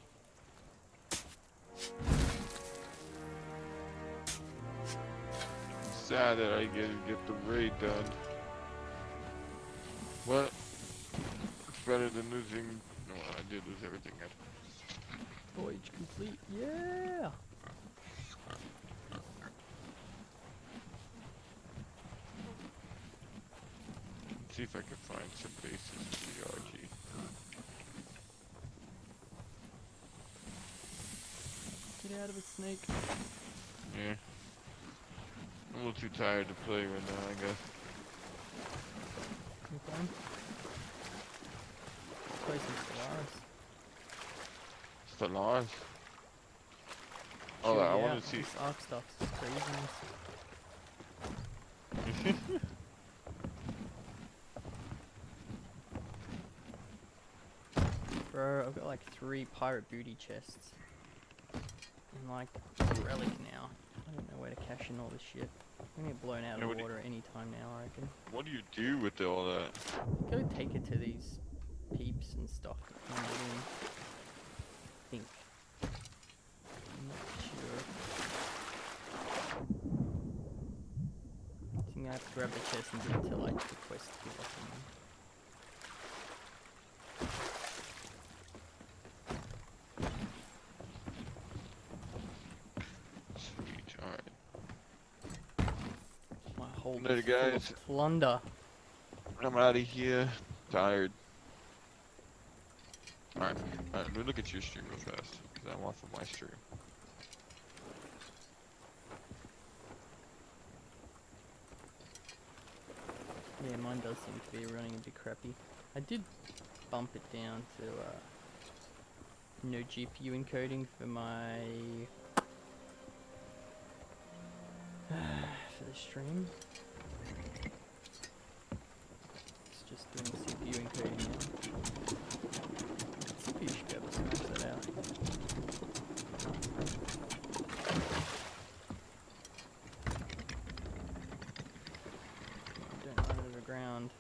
[SPEAKER 1] I'm sad that I didn't get the raid done. But it's better than losing. No, I did lose everything.
[SPEAKER 2] Voyage complete. Yeah.
[SPEAKER 1] Let's see if I can find some bases for the RG.
[SPEAKER 2] Get out of it, snake.
[SPEAKER 1] Yeah. I'm a little too tired to play right now, I guess.
[SPEAKER 2] Okay. Play some Stellaris.
[SPEAKER 1] Stellaris? Oh,
[SPEAKER 2] Chill
[SPEAKER 1] I
[SPEAKER 2] out,
[SPEAKER 1] want to see.
[SPEAKER 2] This Ark stuff is craziness. Bro, I've got like 3 pirate booty chests. And like a relic now. I don't know where to cash in all this shit. I'm gonna get blown out of the water any time now, I reckon.
[SPEAKER 1] What do you do with all that?
[SPEAKER 2] Go take it to these peeps and stuff. I think. I'm not sure. I think I have to grab the chest and give it to like the quest giver or something.
[SPEAKER 1] Sweet, alright.
[SPEAKER 2] My whole
[SPEAKER 1] Later, guys.
[SPEAKER 2] plunder.
[SPEAKER 1] I'm out of here. Tired. Alright, let me look at your stream real fast. Because I'm off of my stream.
[SPEAKER 2] Yeah, mine does seem to be running a bit crappy. I did bump it down to no GPU encoding for my for the stream. It's just doing CPU encoding now. CPU should be able to smash that out. Don't run into the ground. I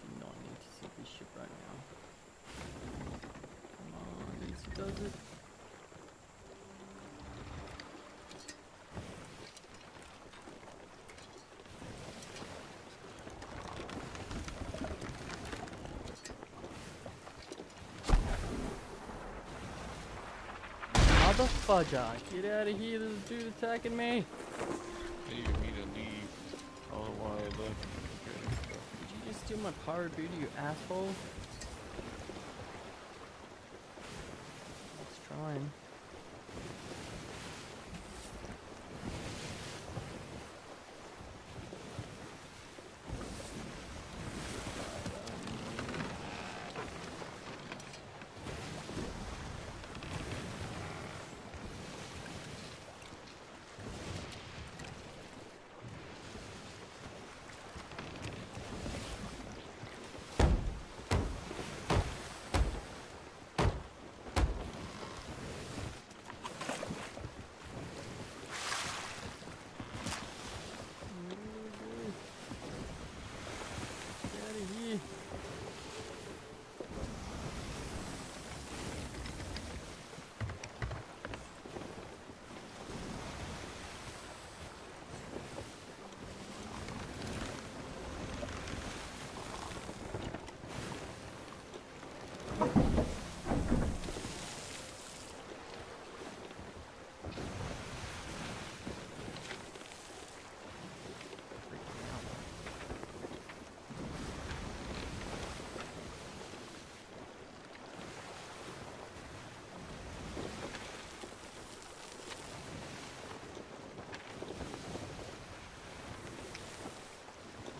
[SPEAKER 2] do not need to sink this ship right now. Come on, this does it. Motherfudger, get out of here, there's a dude attacking me.
[SPEAKER 1] You need to leave. Oh, why I left. Okay.
[SPEAKER 2] Did you just steal my pirate booty, you asshole? Let's try and...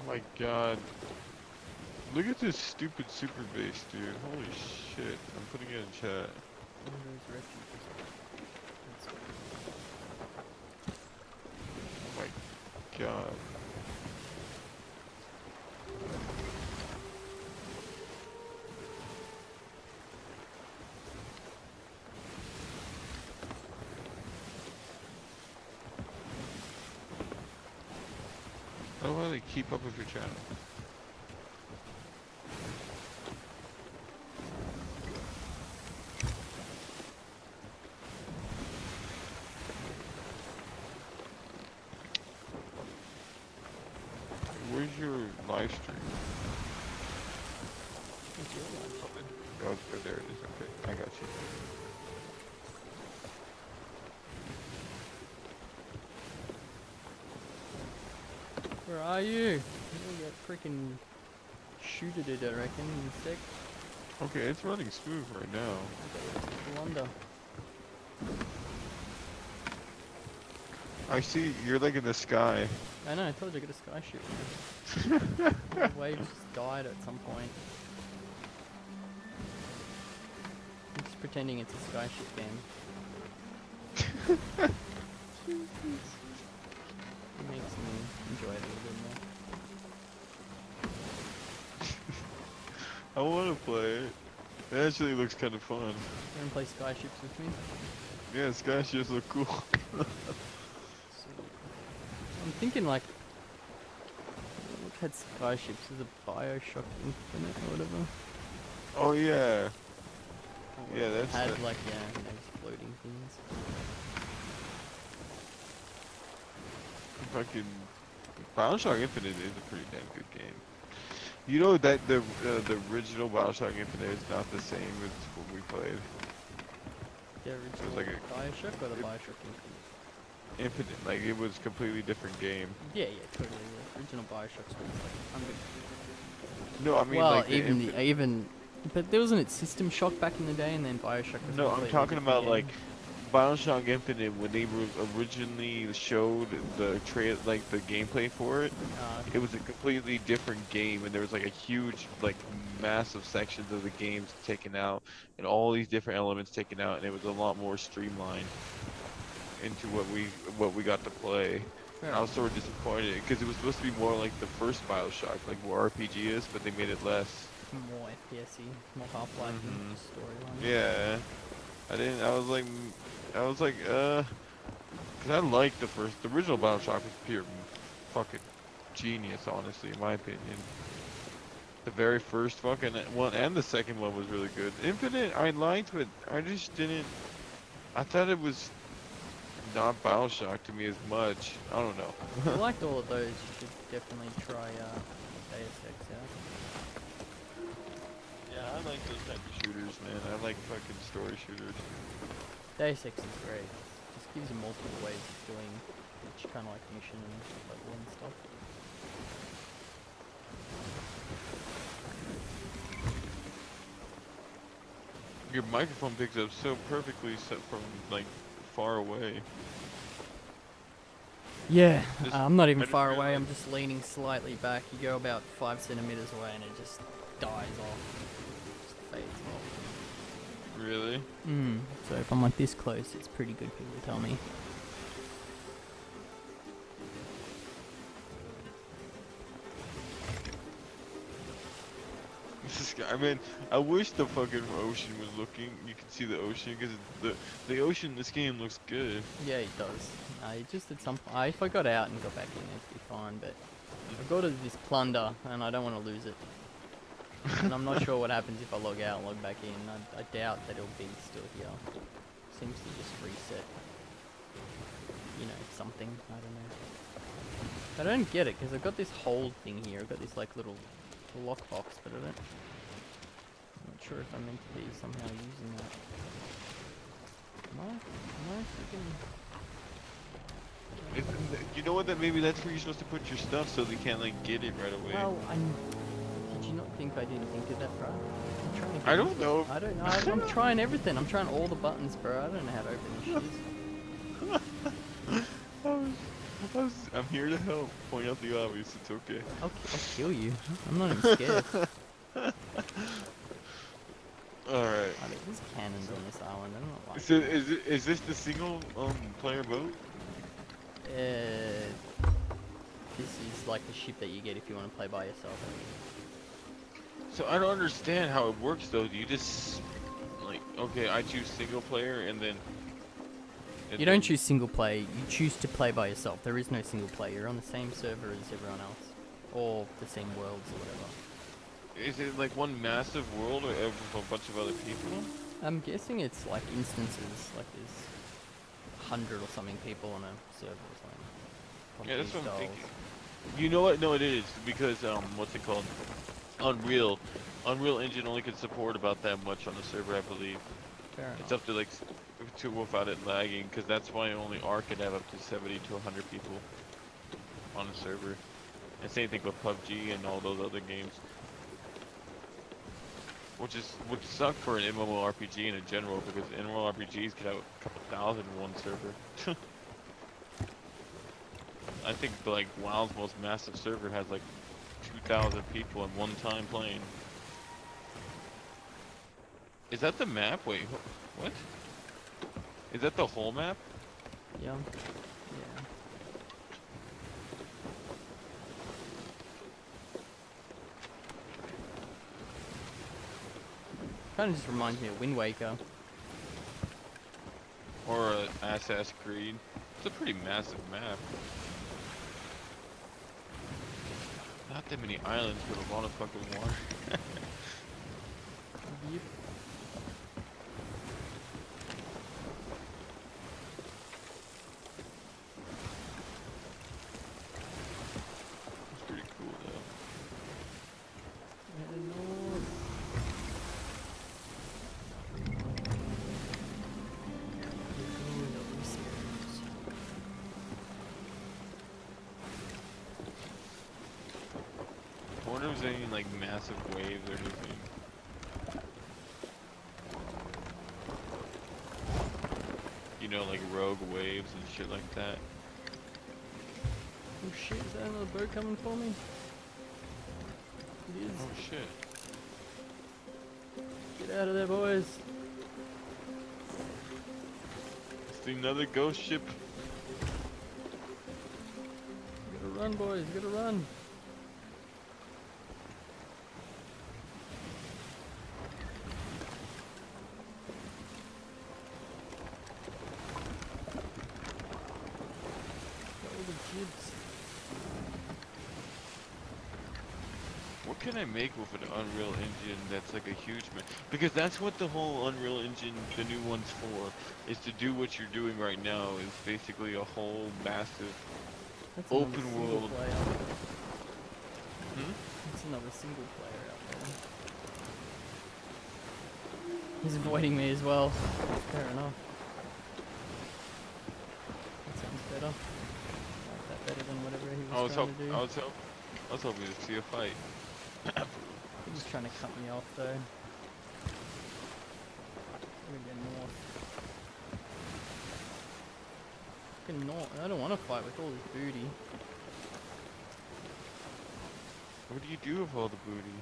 [SPEAKER 1] My god. Look at this stupid super base, dude. Holy shit. I'm putting it in chat.
[SPEAKER 2] One of those refuges. That's
[SPEAKER 1] I don't want to keep up with your channel. Where's your live stream?
[SPEAKER 2] What's your live?
[SPEAKER 1] Oh, there it is. Okay, I got you.
[SPEAKER 2] Where are you? You get freaking shooted it, I reckon, in a sec.
[SPEAKER 1] Okay, it's running smooth right now.
[SPEAKER 2] Plunder.
[SPEAKER 1] I see you're like in the sky.
[SPEAKER 2] I know, I told you I got a sky shoot. The waves just died at some point. I'm just pretending it's a skyship game. It makes me enjoy it a little bit more.
[SPEAKER 1] I want to play it. It actually looks kind of fun.
[SPEAKER 2] You wanna play skyships with me?
[SPEAKER 1] Yeah, skyships look cool.
[SPEAKER 2] I'm thinking like, look at skyships, is a Bioshock Infinite or whatever.
[SPEAKER 1] Oh yeah.
[SPEAKER 2] Or
[SPEAKER 1] Yeah, that's
[SPEAKER 2] had
[SPEAKER 1] the-
[SPEAKER 2] like those floating things.
[SPEAKER 1] Fucking BioShock Infinite is a pretty damn good game. You know that the original BioShock Infinite is not the same as what we played.
[SPEAKER 2] The original
[SPEAKER 1] like
[SPEAKER 2] Bioshock or the Bioshock Infinite?
[SPEAKER 1] Infinite, like it was a completely different game.
[SPEAKER 2] Yeah, totally. The original Bioshocks was like 100.
[SPEAKER 1] No, I mean
[SPEAKER 2] Well,
[SPEAKER 1] like the
[SPEAKER 2] even, but there wasn't it System Shock back in the day, and then Bioshock was.
[SPEAKER 1] No, I'm
[SPEAKER 2] completely
[SPEAKER 1] talking
[SPEAKER 2] different
[SPEAKER 1] about
[SPEAKER 2] game.
[SPEAKER 1] like BioShock Infinite when they originally showed the like the gameplay for it. It was a completely different game, and there was like a huge, like massive sections of the games taken out, and all these different elements taken out, and it was a lot more streamlined into what we got to play. And I was sort of disappointed because it was supposed to be more like the first BioShock, like more RPG-ish, but they made it less.
[SPEAKER 2] More FPS-y, more Half-Life storyline.
[SPEAKER 1] Yeah, I was like, cause I liked the original BioShock was pure fucking genius, honestly, in my opinion. The very first fucking one and the second one was really good. Infinite, I liked, but I just didn't. I thought it was not BioShock to me as much. I don't know.
[SPEAKER 2] If you liked all of those, you should definitely try Deus Ex out.
[SPEAKER 1] Yeah, I like those type of shooters, man. I like fucking story shooters.
[SPEAKER 2] Deus Ex is great. Just gives you multiple ways of doing each kind of like mission and level and stuff.
[SPEAKER 1] Your microphone picks up so perfectly from like far away.
[SPEAKER 2] Yeah,
[SPEAKER 1] Just-
[SPEAKER 2] I'm not even
[SPEAKER 1] I just
[SPEAKER 2] far away.
[SPEAKER 1] realized-
[SPEAKER 2] I'm just leaning slightly back. You go about 5 centimeters away and it just dies off. Just fades off.
[SPEAKER 1] Really?
[SPEAKER 2] So if I'm like this close, it's pretty good, people tell me.
[SPEAKER 1] This guy, I mean, I wish the fucking ocean was looking. You can see the ocean because the ocean in this game looks good.
[SPEAKER 2] Yeah, it does. It just at some point, if I got out and got back in, it'd be fine. But I've got this plunder, and I don't want to lose it. And I'm not sure what happens if I log out and log back in. I doubt that it'll be still here. Seems to just reset. You know, something. I don't know. But I don't get it because I've got this hold thing here. I've got this like little lockbox, but I don't. I'm not sure if I'm meant to be somehow using that. Am I freaking...
[SPEAKER 1] You know what? That maybe that's where you're supposed to put your stuff so they can't like get it right away.
[SPEAKER 2] Well, did you not think I didn't think of that, bro? I'm trying to
[SPEAKER 1] I don't know.
[SPEAKER 2] I don't know. I'm trying everything. I'm trying all the buttons, bro. I don't know how to open these shit.
[SPEAKER 1] I'm here to help. Point out the obvious. It's okay.
[SPEAKER 2] I'll kill you. I'm not even scared.
[SPEAKER 1] All right.
[SPEAKER 2] I mean, there's cannons on this island. I don't know why.
[SPEAKER 1] So is this the single player boat?
[SPEAKER 2] This is like the ship that you get if you want to play by yourself.
[SPEAKER 1] So I don't understand how it works though. Do you just like, okay, I choose single player and then
[SPEAKER 2] You don't choose single player, you choose to play by yourself. There is no single player. You're on the same server as everyone else. Or the same worlds or whatever.
[SPEAKER 1] Is it like one massive world or with a bunch of other people?
[SPEAKER 2] I'm guessing it's like instances, like there's 100 or something people on a server or something.
[SPEAKER 1] Yeah, that's what I'm thinking. You know what? No, it is because what's it called? Unreal Engine only can support about that much on the server, I believe.
[SPEAKER 2] Fair enough.
[SPEAKER 1] It's up to like 2 without it lagging, because that's why only R can have up to 70 to 100 people on the server. And same thing with PUBG and all those other games. Which would suck for an MMORPG in general, because MMORPGs could have a couple thousand in one server. I think like WoW's most massive server has like 2,000 people at one time playing. Is that the map? Wait, what? Is that the whole map?
[SPEAKER 2] Yeah. Kind of just reminds me of Wind Waker.
[SPEAKER 1] Or Assassin's Creed. It's a pretty massive map. Not that many islands, but a lot of fucking water.
[SPEAKER 2] Yep.
[SPEAKER 1] It's pretty cool though. I wonder if there's any like massive waves or anything. You know, like rogue waves and shit like that.
[SPEAKER 2] Oh shit, is that another boat coming for me? It is.
[SPEAKER 1] Oh shit.
[SPEAKER 2] Get out of there, boys.
[SPEAKER 1] It's another ghost ship.
[SPEAKER 2] Gotta run, boys, gotta run.
[SPEAKER 1] What can I make with an Unreal Engine that's like a huge because that's what the whole Unreal Engine, the new one's for, is to do what you're doing right now, is basically a whole massive
[SPEAKER 2] That's
[SPEAKER 1] open world.
[SPEAKER 2] That's another single player out there. He's avoiding me as well. Fair enough. That sounds better. I like that better than whatever he was trying to do.
[SPEAKER 1] I was hoping to see a fight.
[SPEAKER 2] He's trying to cut me off though. I'm gonna go north. Fucking north. I don't want to fight with all this booty.
[SPEAKER 1] What do you do with all the booty?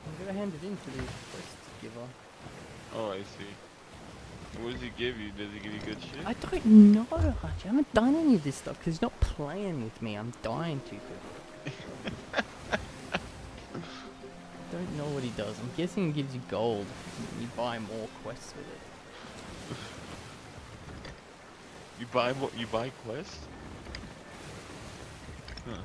[SPEAKER 2] I'm gonna hand it in to the quest giver.
[SPEAKER 1] Oh, I see. What does he give you? Does he give you good shit?
[SPEAKER 2] I don't know, Hutch. I haven't done any of this stuff because he's not playing with me. I'm dying to. Don't know what he does. I'm guessing he gives you gold. You buy more quests with it.
[SPEAKER 1] You buy what? You buy quests? Huh.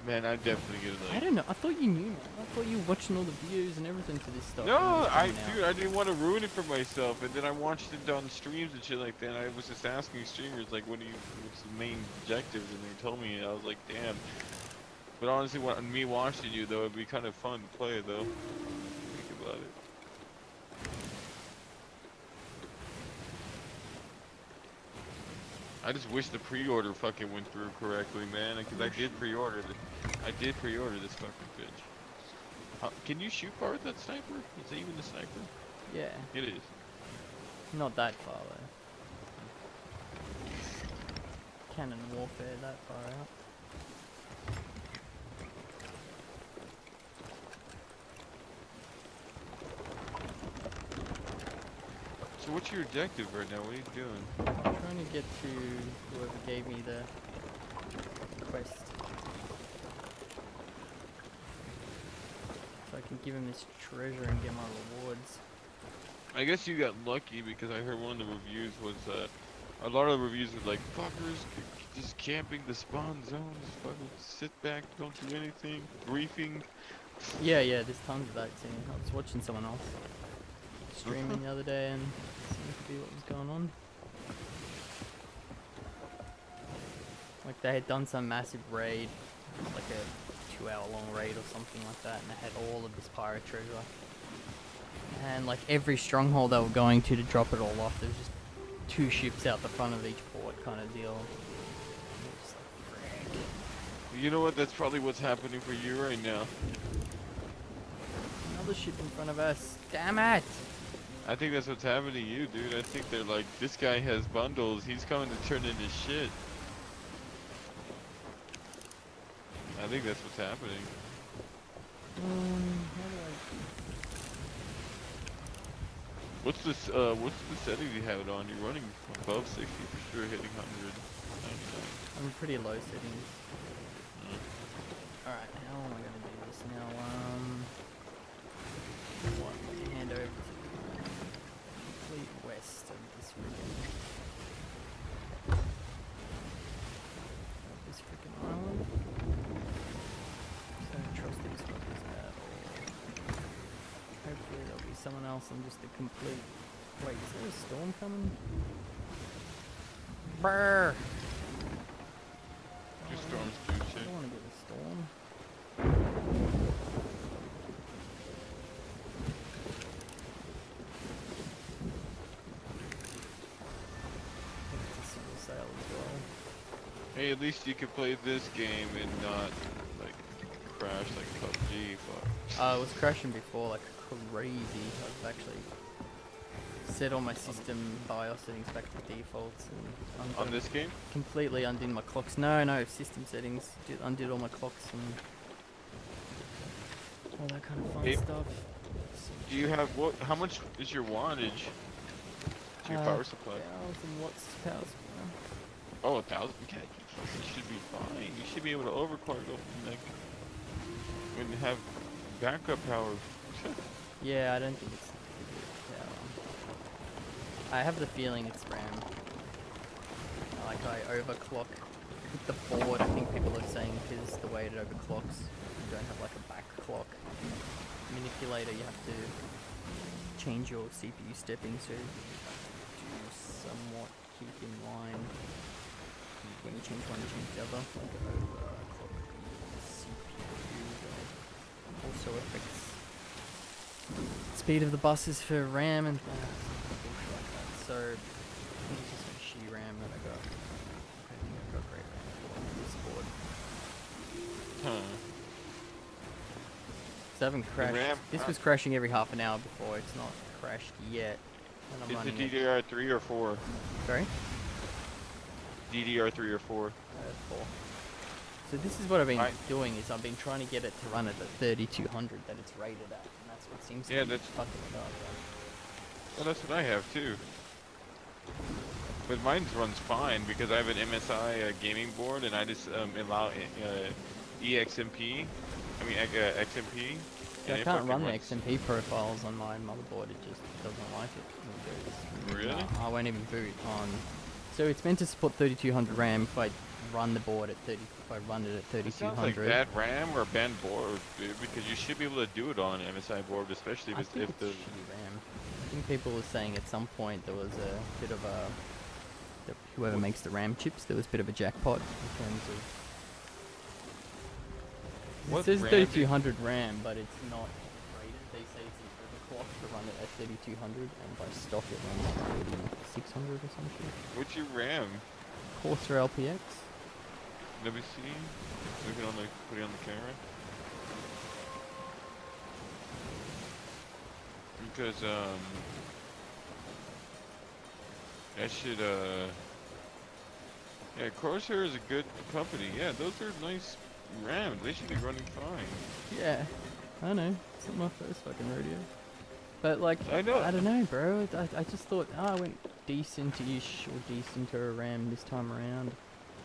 [SPEAKER 1] Man, I definitely get it.
[SPEAKER 2] I don't know. I thought you knew, man. I thought you were watching all the videos and everything for this stuff.
[SPEAKER 1] No, dude, I didn't want to ruin it for myself, and then I watched it on streams and shit like that. And I was just asking streamers like, what's the main objectives? And they told me, and I was like, damn. But honestly, me watching you though, it'd be kind of fun to play though. Think about it. I just wish the pre-order fucking went through correctly, man. Because I did pre-order this fucking bitch. Can you shoot far with that sniper? Is it even the sniper?
[SPEAKER 2] Yeah.
[SPEAKER 1] It is.
[SPEAKER 2] Not that far though. Cannon warfare that far out.
[SPEAKER 1] So what's your objective right now? What are you doing?
[SPEAKER 2] I'm trying to get to whoever gave me the quest. So I can give him this treasure and get my rewards.
[SPEAKER 1] I guess you got lucky because I heard one of the reviews was a lot of the reviews were like, fuckers just camping the spawn zone, just fucking sit back, don't do anything, briefing.
[SPEAKER 2] Yeah, yeah, there's tons of that too. I was watching someone else streaming the other day and seemed to be what was going on. Like they had done some massive raid, like a 2-hour-long raid or something like that, and they had all of this pirate treasure. And like every stronghold they were going to drop it all off, there was just 2 ships out the front of each port kind of deal. Just like, frick.
[SPEAKER 1] You know what? That's probably what's happening for you right now.
[SPEAKER 2] Another ship in front of us. Damn it!
[SPEAKER 1] I think that's what's happening to you, dude. I think they're like, this guy has bundles. He's coming to turn into shit. I think that's what's happening.
[SPEAKER 2] How do I...
[SPEAKER 1] What's the settings you have it on? You're running above 60 for sure, hitting 100.
[SPEAKER 2] I'm pretty low settings. Alright, how am I gonna do this now? What? Hand over to the complete west of this freaking island. Don't trust these fuckers at all. Hopefully there'll be someone else on just a complete... Wait, is there a storm coming? Brrr!
[SPEAKER 1] Your storms do
[SPEAKER 2] I
[SPEAKER 1] shit.
[SPEAKER 2] don't want to get a storm. It's a single sail as well.
[SPEAKER 1] Hey, at least you can play this game and not like crash like PUBG. Fuck.
[SPEAKER 2] I was crashing before like crazy. I've actually set all my system BIOS settings back to defaults and
[SPEAKER 1] On this game?
[SPEAKER 2] completely undid my clocks. No, system settings. Undid all my clocks and all that kind of fun
[SPEAKER 1] Hey,
[SPEAKER 2] stuff.
[SPEAKER 1] Do you have what? How much is your wattage? To your power supply?
[SPEAKER 2] 1000 watts power supply.
[SPEAKER 1] Oh, 1,000. Okay, you should be fine. You should be able to overclock like when you have backup power.
[SPEAKER 2] Yeah, I don't think it's power. I have the feeling it's RAM. Like I overclock with the board. I think people are saying because the way it overclocks, you don't have like a back clock manipulator. You have to change your CPU stepping so to somewhat keep in line. When you change one, you change the other. Like overclock the CPU also affects speed of the buses for RAM and things like that. So I think it's just some Shi RAM that I got. I think I've got great RAM for this board.
[SPEAKER 1] Huh.
[SPEAKER 2] So I haven't crashed.
[SPEAKER 1] RAM,
[SPEAKER 2] This was crashing every half an hour before. It's not crashed yet. And I'm
[SPEAKER 1] Is
[SPEAKER 2] running
[SPEAKER 1] it DDR3 or 4?
[SPEAKER 2] Sorry?
[SPEAKER 1] DDR3 or 4?
[SPEAKER 2] 4. So this is what I've been doing, is I've been trying to get it to run at the 3200 that it's rated at, and that's what seems to be fucking it up.
[SPEAKER 1] Well, that's what I have too. But mine runs fine because I have an MSI gaming board and I just allow EXMP. I mean XMP.
[SPEAKER 2] Yeah, I can't run the XMP profiles on my motherboard, it just doesn't like it.
[SPEAKER 1] Really?
[SPEAKER 2] No, I won't even boot on. So it's meant to support 3200 RAM if I run the board at 30. If I run it at 3200.
[SPEAKER 1] It sounds like bad RAM or bad board, dude, because you should be able to do it on an MSI board, especially if
[SPEAKER 2] RAM.
[SPEAKER 1] the.
[SPEAKER 2] I think people were saying at some point there was a bit of a. Whoever makes the RAM chips, there was a bit of a jackpot in terms of. It says 3200 RAM, but it's not rated. They say it's an overclock to run it at 3200, and by stock it runs 3600 or some shit.
[SPEAKER 1] What's your RAM?
[SPEAKER 2] Corsair LPX.
[SPEAKER 1] Let me see. Put it on the camera. Because that should yeah, Corsair is a good company. Yeah, those are nice RAMs. They should be running fine.
[SPEAKER 2] Yeah, I know. It's not my first fucking rodeo. But like,
[SPEAKER 1] I know.
[SPEAKER 2] I don't know, bro. I just thought, I went decent-ish or decenter RAM this time around.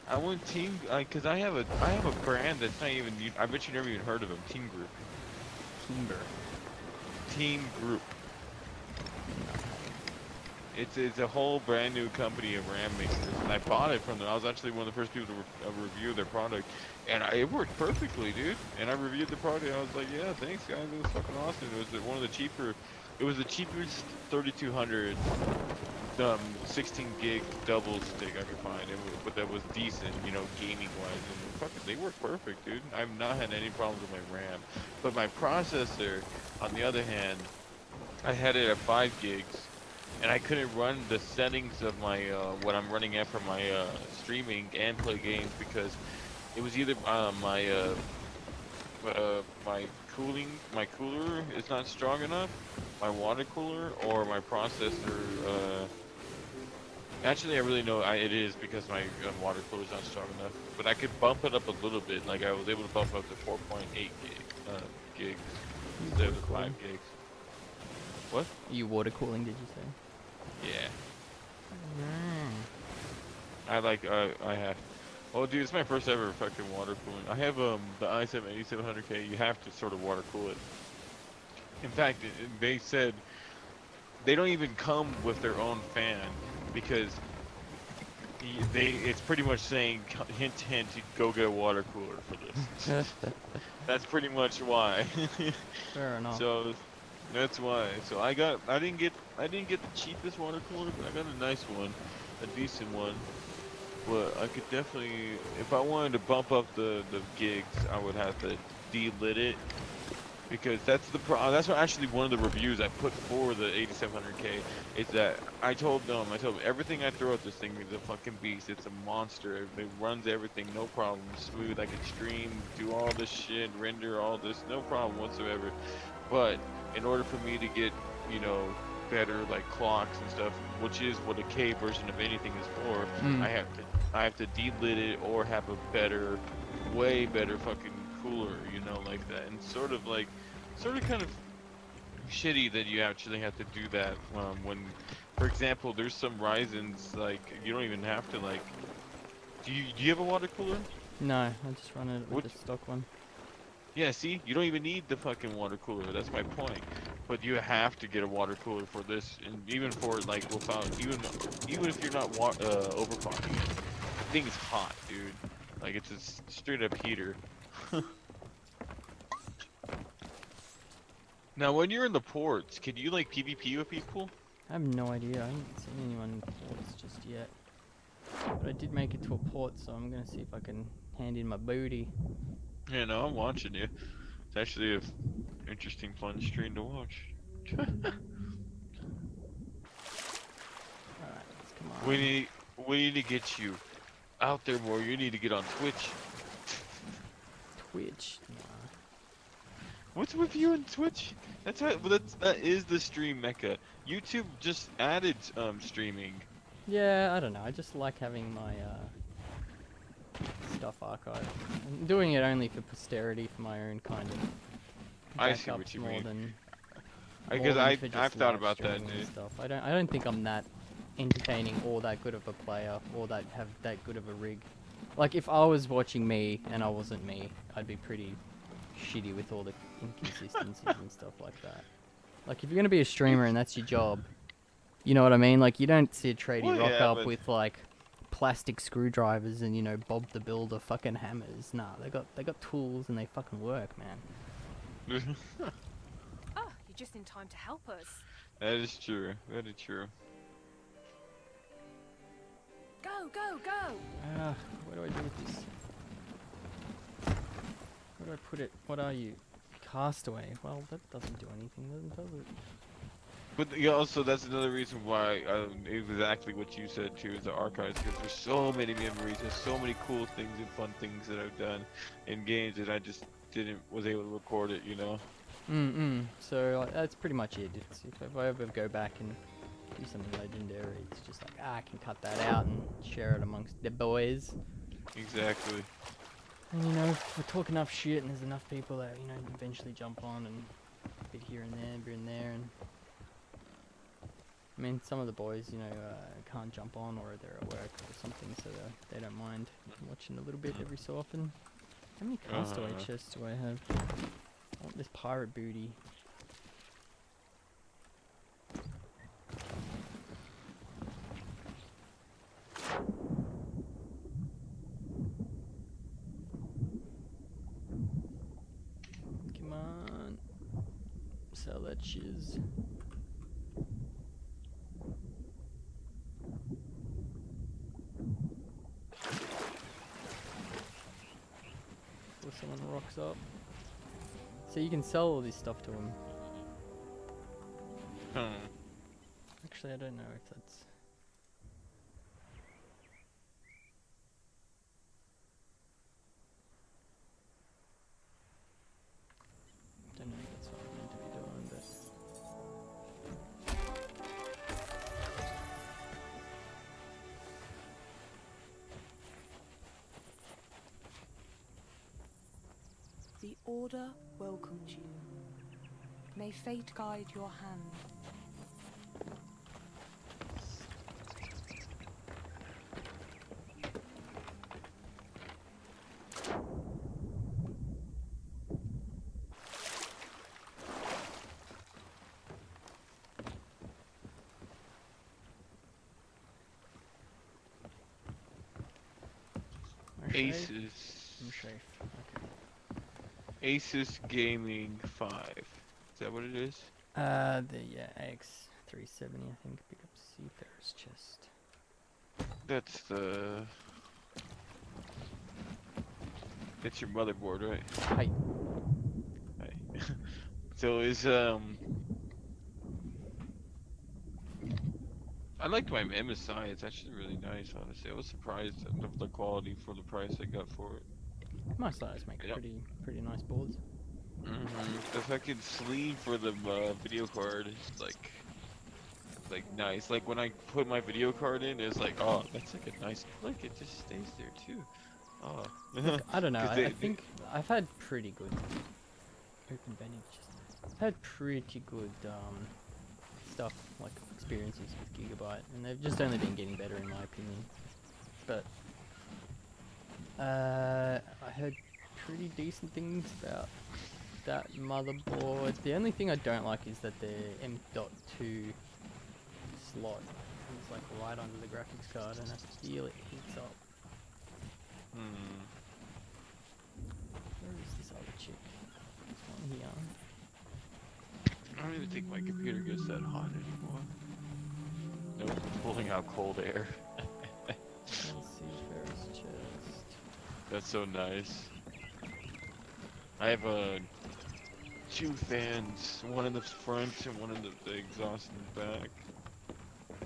[SPEAKER 1] I want Team, cause I have a brand that's not even. I bet you never even heard of them. Team Group.
[SPEAKER 2] Kimber.
[SPEAKER 1] Team Group.
[SPEAKER 2] No.
[SPEAKER 1] It's a whole brand new company of RAM makers, and I bought it from them. I was actually one of the first people to review their product, and it worked perfectly, dude. And I reviewed the product. I was like, yeah, thanks, guys. It was fucking awesome. It was one of the cheaper. It was the cheapest 3200 16 gig double stick I could find, but that was decent, you know, gaming wise. And fucking, they work perfect, dude. I've not had any problems with my RAM, but my processor, on the other hand, I had it at 5 gigs. And I couldn't run the settings of my what I'm running at for my streaming and play games because it was either my cooler is not strong enough, my water cooler, or my processor. Actually, I really know it is because my water cooler is not strong enough. But I could bump it up a little bit. Like I was able to bump up to 4.8 gigs instead of 5 gigs. What?
[SPEAKER 2] You water cooling, did you say?
[SPEAKER 1] Yeah. I have. Oh, dude, it's my first ever fucking water cooling. I have the i7 8700K. You have to sort of water cool it. In fact, they said they don't even come with their own fan because it's pretty much saying hint hint, go get a water cooler for this. That's pretty much why.
[SPEAKER 2] Fair enough.
[SPEAKER 1] So that's why. So I didn't get the cheapest water cooler, but I got a nice one, a decent one. But I could definitely, if I wanted to bump up the gigs, I would have to delit it, because that's that's what actually one of the reviews I put for the 8700K is that I told them everything I throw at this thing is a fucking beast. It's a monster. It runs everything, no problem, smooth. I can stream, do all this shit, render all this, no problem whatsoever. But in order for me to get, you know, better like clocks and stuff, which is what a K version of anything is for, I have to delit it or have a better, way better fucking cooler, you know, like that. And sort of kind of shitty that you actually have to do that when, for example, there's some Ryzen's like you don't even have to like. Do you have a water cooler?
[SPEAKER 2] No, I just run it with the stock one.
[SPEAKER 1] Yeah, see, you don't even need the fucking water cooler. That's my point. But you have to get a water cooler for this, and even for like without even if you're not overclocking it, the thing is hot, dude. Like it's a straight up heater. Now, when you're in the ports, can you like PvP with people?
[SPEAKER 2] I have no idea. I haven't seen anyone in ports just yet. But I did make it to a port, so I'm gonna see if I can hand in my booty.
[SPEAKER 1] Yeah, no, I'm watching you. It's actually a interesting, fun stream to watch.
[SPEAKER 2] Alright, come on.
[SPEAKER 1] We need to get you out there more. You need to get on Twitch.
[SPEAKER 2] Twitch? Nah.
[SPEAKER 1] What's with you and Twitch? That's right. Well, that is the stream mecca. YouTube just added streaming.
[SPEAKER 2] Yeah, I don't know. I just like having my stuff archived. I'm doing it only for posterity, for my own kind of
[SPEAKER 1] I see
[SPEAKER 2] backups
[SPEAKER 1] what you
[SPEAKER 2] more
[SPEAKER 1] mean.
[SPEAKER 2] than
[SPEAKER 1] Because
[SPEAKER 2] more than for
[SPEAKER 1] I've
[SPEAKER 2] just
[SPEAKER 1] thought
[SPEAKER 2] live
[SPEAKER 1] about that,
[SPEAKER 2] streaming and
[SPEAKER 1] dude.
[SPEAKER 2] stuff. I don't think I'm that entertaining or that good of a player or that have that good of a rig. Like if I was watching me and I wasn't me, I'd be pretty shitty with all the inconsistencies and stuff like that. Like if you're gonna be a streamer and that's your job, you know what I mean? Like you don't see a tradie
[SPEAKER 1] Well,
[SPEAKER 2] rock
[SPEAKER 1] yeah,
[SPEAKER 2] up
[SPEAKER 1] but
[SPEAKER 2] with like plastic screwdrivers and, you know, Bob the Builder fucking hammers. Nah, they got tools and they fucking work, man.
[SPEAKER 4] Oh, you're just in time to help us.
[SPEAKER 1] That is true. That is true.
[SPEAKER 4] Go, go, go!
[SPEAKER 2] What do I do with this? Where do I put it? What are you? Castaway. Well, that doesn't do anything, does it?
[SPEAKER 1] But yeah, also that's another reason why exactly what you said too is the archives, because there's so many memories, there's so many cool things and fun things that I've done in games that I just was able to record it, you know.
[SPEAKER 2] So that's pretty much it. It's, if I ever go back and do something legendary, it's just like I can cut that out and share it amongst the boys.
[SPEAKER 1] Exactly.
[SPEAKER 2] And you know, if we talk enough shit and there's enough people that, you know, eventually jump on and a bit here and there, a bit and there, and I mean, some of the boys, you know, can't jump on or they're at work or something, so they don't mind watching a little bit every so often. How many castaway chests do I have? I want this pirate booty. that shiz. Before someone rocks up. So you can sell all this stuff to them. Actually, I don't know if that's... don't know if that's what I'm meant to be doing, but...
[SPEAKER 4] The Order welcomes you. May fate guide your hand.
[SPEAKER 1] ASUS.
[SPEAKER 2] I'm safe. Okay.
[SPEAKER 1] ASUS Gaming 5. Is that what it is?
[SPEAKER 2] The AX 370, I think. Pick up Seafarer's chest.
[SPEAKER 1] That's the... That's your motherboard, right?
[SPEAKER 2] Hi.
[SPEAKER 1] Hi. So is, I liked my MSI, it's actually really nice, honestly. I was surprised of the quality for the price I got for it.
[SPEAKER 2] My size make pretty nice boards.
[SPEAKER 1] The fucking sleeve for the video card is like nice. Like when I put my video card in, it's like, oh, that's like a nice. Look, it just stays there too. Oh.
[SPEAKER 2] Look, I don't know. I think I've had pretty good open vending. I've had pretty good stuff like experiences with GIGABYTE, and they've just only been getting better in my opinion. But I heard pretty decent things about that motherboard. The only thing I don't like is that the M.2 slot is like right under the graphics card, and I feel it heats up. Where is this other chick? This one here.
[SPEAKER 1] I don't even think my computer gets that hot anymore. Nope, it's pulling out cold air.
[SPEAKER 2] Let's see, Ferris chest.
[SPEAKER 1] That's so nice. I have two fans, one in the front and one in the exhaust in the back.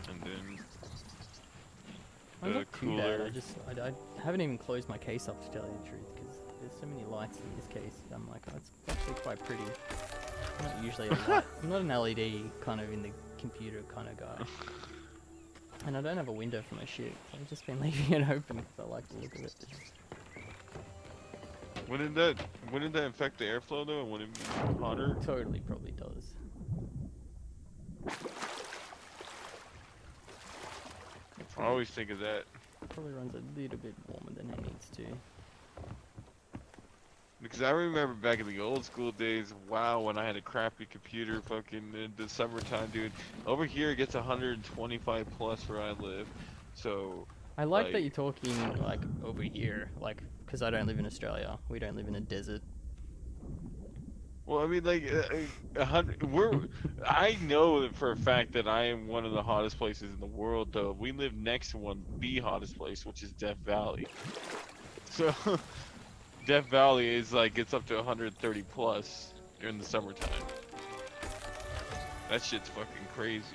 [SPEAKER 1] And then
[SPEAKER 2] I'm
[SPEAKER 1] the
[SPEAKER 2] not too bad.
[SPEAKER 1] cooler.
[SPEAKER 2] I haven't even closed my case up, to tell you the truth, because there's so many lights in this case. I'm like, oh, it's actually quite pretty. I'm not usually a light. I'm not an LED kind of in the computer kind of guy. And I don't have a window for my shit. So I've just been leaving it open because I like the look of it.
[SPEAKER 1] Wouldn't that affect the airflow though? And would it be hotter?
[SPEAKER 2] Totally probably does.
[SPEAKER 1] I always think of that.
[SPEAKER 2] Probably runs a little bit warmer than it needs to.
[SPEAKER 1] Because I remember back in the old school days, wow, when I had a crappy computer fucking in the summertime, dude. Over here it gets 125 plus where I live. So
[SPEAKER 2] I like that you're talking like over here, like, because I don't live in Australia. We don't live in a desert.
[SPEAKER 1] Well, I mean, like, 100. I know that for a fact that I am one of the hottest places in the world, though. We live next to the hottest place, which is Death Valley. So, Death Valley is like it's up to 130 plus during the summertime. That shit's fucking crazy.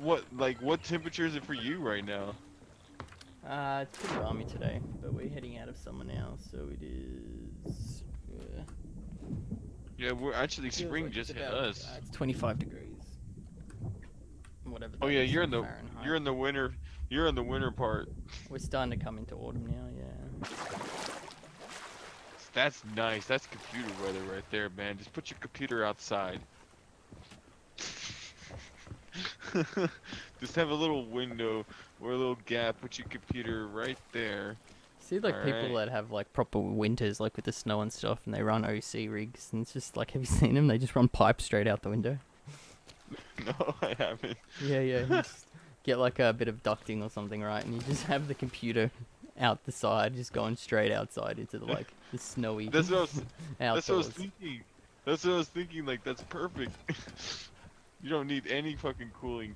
[SPEAKER 1] What temperature is it for you right now?
[SPEAKER 2] It's pretty balmy today, but we're heading out of summer now, so it is.
[SPEAKER 1] Yeah, we're actually
[SPEAKER 2] Feels
[SPEAKER 1] spring
[SPEAKER 2] like
[SPEAKER 1] just
[SPEAKER 2] it's
[SPEAKER 1] hit
[SPEAKER 2] about,
[SPEAKER 1] us.
[SPEAKER 2] It's 25 degrees. Whatever.
[SPEAKER 1] Oh
[SPEAKER 2] that
[SPEAKER 1] yeah,
[SPEAKER 2] is
[SPEAKER 1] you're in
[SPEAKER 2] Fahrenheit.
[SPEAKER 1] the winter. You're in the winter part.
[SPEAKER 2] We're starting to come into autumn now, yeah.
[SPEAKER 1] That's nice. That's computer weather right there, man. Just put your computer outside. Just have a little window or a little gap. Put your computer right there.
[SPEAKER 2] See, like people that have like proper winters, like with the snow and stuff, and they run OC rigs, and it's just like, have you seen them? They just run pipes straight out the window.
[SPEAKER 1] No, I haven't.
[SPEAKER 2] Yeah, yeah. You just get like a bit of ducting or something, right? And you just have the computer out the side, just going straight outside into the like the snowy.
[SPEAKER 1] That's what I was
[SPEAKER 2] outdoors.
[SPEAKER 1] thinking. That's what I was thinking. Like that's perfect. You don't need any fucking cooling.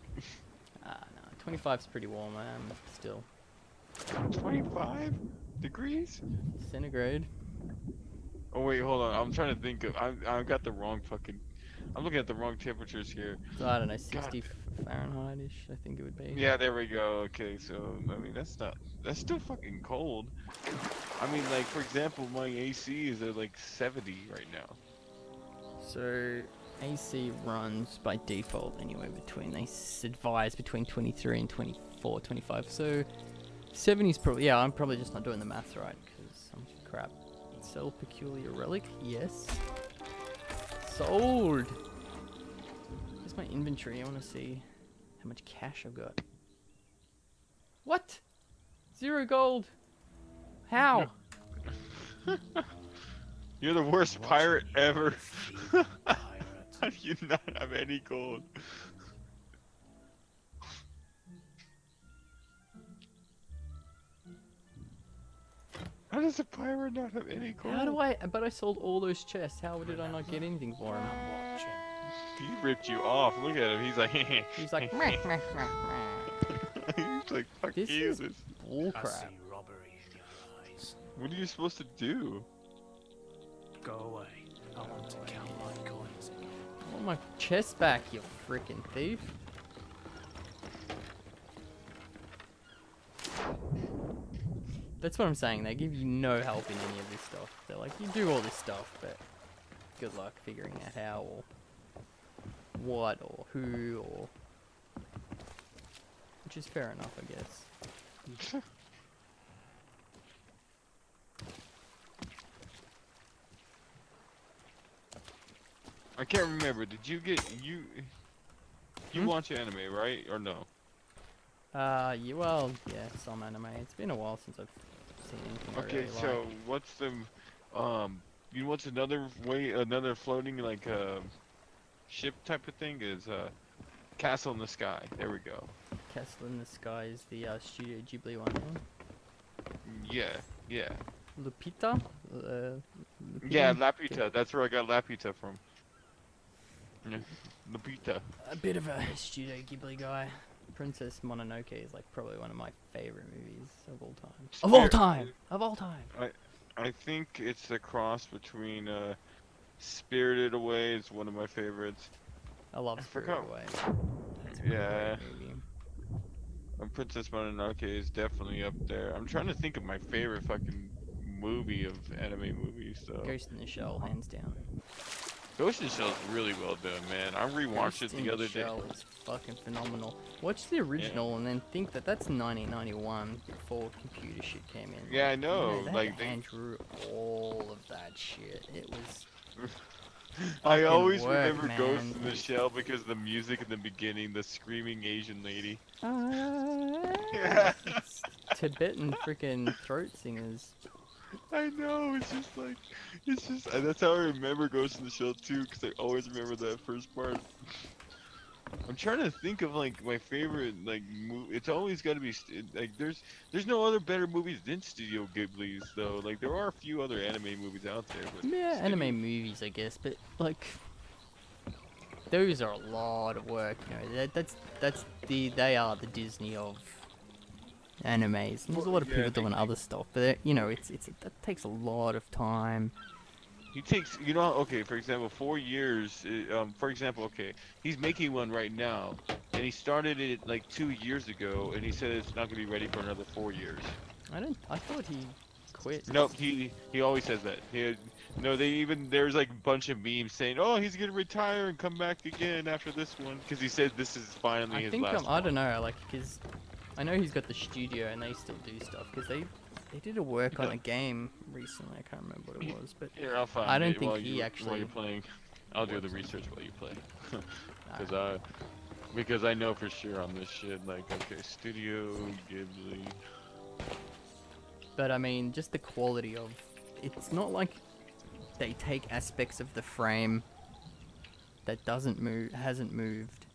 [SPEAKER 2] No, 25's pretty warm, still.
[SPEAKER 1] 25 degrees?
[SPEAKER 2] Centigrade.
[SPEAKER 1] Oh wait, hold on. I'm trying to think of. I got the wrong fucking. I'm looking at the wrong temperatures here.
[SPEAKER 2] So, I don't know, 60 Fahrenheit-ish, I think it would be.
[SPEAKER 1] Yeah, there we go. Okay, so I mean that's not. That's still fucking cold. I mean, like for example, my AC is at like 70 right now.
[SPEAKER 2] So AC runs by default anyway they advise between 23 and 24, 25. So 70 is probably, yeah, I'm probably just not doing the maths right because I'm crap. Sell peculiar relic, yes. Sold. Here's my inventory. I want to see how much cash I've got. What? 0 gold. How?
[SPEAKER 1] You're the worst pirate ever. How do you not have any gold? How does a pirate not have any gold?
[SPEAKER 2] How do I? But I sold all those chests. How did I not get anything for him?
[SPEAKER 1] He ripped you off. Look at him. He's like.
[SPEAKER 2] He's like. Meh, meh, meh, meh.
[SPEAKER 1] He's like, fuck
[SPEAKER 2] This
[SPEAKER 1] you.
[SPEAKER 2] is bullcrap.
[SPEAKER 3] robbery in your eyes.
[SPEAKER 1] What are you supposed to do?
[SPEAKER 3] Go away. I want to count my coins.
[SPEAKER 2] I want my chest back, you freaking thief. That's what I'm saying. They give you no help in any of this stuff. They're like, you do all this stuff, but good luck figuring out how or what or who or... Which is fair enough, I guess.
[SPEAKER 1] I can't remember. Did you get you watch anime, right? Or no?
[SPEAKER 2] Yeah, well, yeah, some anime. It's been a while since I've seen anything I
[SPEAKER 1] Okay,
[SPEAKER 2] really
[SPEAKER 1] so
[SPEAKER 2] like.
[SPEAKER 1] what's the you know what's another way, another floating like ship type of thing is Castle in the Sky. There we go.
[SPEAKER 2] Castle in the Sky is the Studio Ghibli one, yeah?
[SPEAKER 1] Yeah.
[SPEAKER 2] Lupita?
[SPEAKER 1] Yeah, Lapita. That's where I got Lapita from. Yeah, Lapita.
[SPEAKER 2] A bit of a Studio Ghibli guy. Princess Mononoke is like probably one of my favorite movies of all time. Of all time! Of all time!
[SPEAKER 1] I think it's a cross between Spirited Away is one of my favorites.
[SPEAKER 2] I love Spirited
[SPEAKER 1] forgot.
[SPEAKER 2] Away. That's a
[SPEAKER 1] Yeah.
[SPEAKER 2] great movie.
[SPEAKER 1] And Princess Mononoke is definitely up there. I'm trying to think of my favorite fucking movie of anime movies, though.
[SPEAKER 2] Ghost in the Shell, hands down.
[SPEAKER 1] Ghost in the Shell is really well done, man. I rewatched it the other day.
[SPEAKER 2] Shell is fucking phenomenal. Watch the original and then think that that's 1991 before computer shit came in.
[SPEAKER 1] Yeah, I know.
[SPEAKER 2] You they
[SPEAKER 1] Like
[SPEAKER 2] had to hand drew all of that shit. It was.
[SPEAKER 1] I always
[SPEAKER 2] work,
[SPEAKER 1] remember
[SPEAKER 2] man.
[SPEAKER 1] Ghost in the Shell because of the music in the beginning, the screaming Asian lady.
[SPEAKER 2] It's Tibetan freaking throat singers.
[SPEAKER 1] I know, it's just, that's how I remember Ghost in the Shell too, because I always remember that first part. I'm trying to think of like my favorite like movie. It's always got to be like there's no other better movies than Studio Ghibli's though. Like there are a few other anime movies out there, but
[SPEAKER 2] Yeah, anime movies, I guess, but like those are a lot of work. You know, they are the Disney of animes. And there's a lot of people doing other stuff, but you know, that takes a lot of time.
[SPEAKER 1] he takes, you know, okay, for example, 4 years. For example, okay, he's making one right now, and he started it like 2 years ago, and he said it's not gonna be ready for another 4 years.
[SPEAKER 2] I thought he quit.
[SPEAKER 1] Nope, he always says that. No, there's like a bunch of memes saying, oh, he's gonna retire and come back again after this one, because he said this is finally his last one.
[SPEAKER 2] I don't know, like, because I know he's got the studio and they still do stuff, because they did a work on a game recently. I can't remember what it was, but
[SPEAKER 1] Here, I'll find
[SPEAKER 2] I don't
[SPEAKER 1] it
[SPEAKER 2] think
[SPEAKER 1] while
[SPEAKER 2] he actually.
[SPEAKER 1] while you're playing. I'll do the research while you play, because I know for sure on this shit. Like, okay, Studio Ghibli.
[SPEAKER 2] But I mean, just the quality of it's not like they take aspects of the frame that hasn't moved,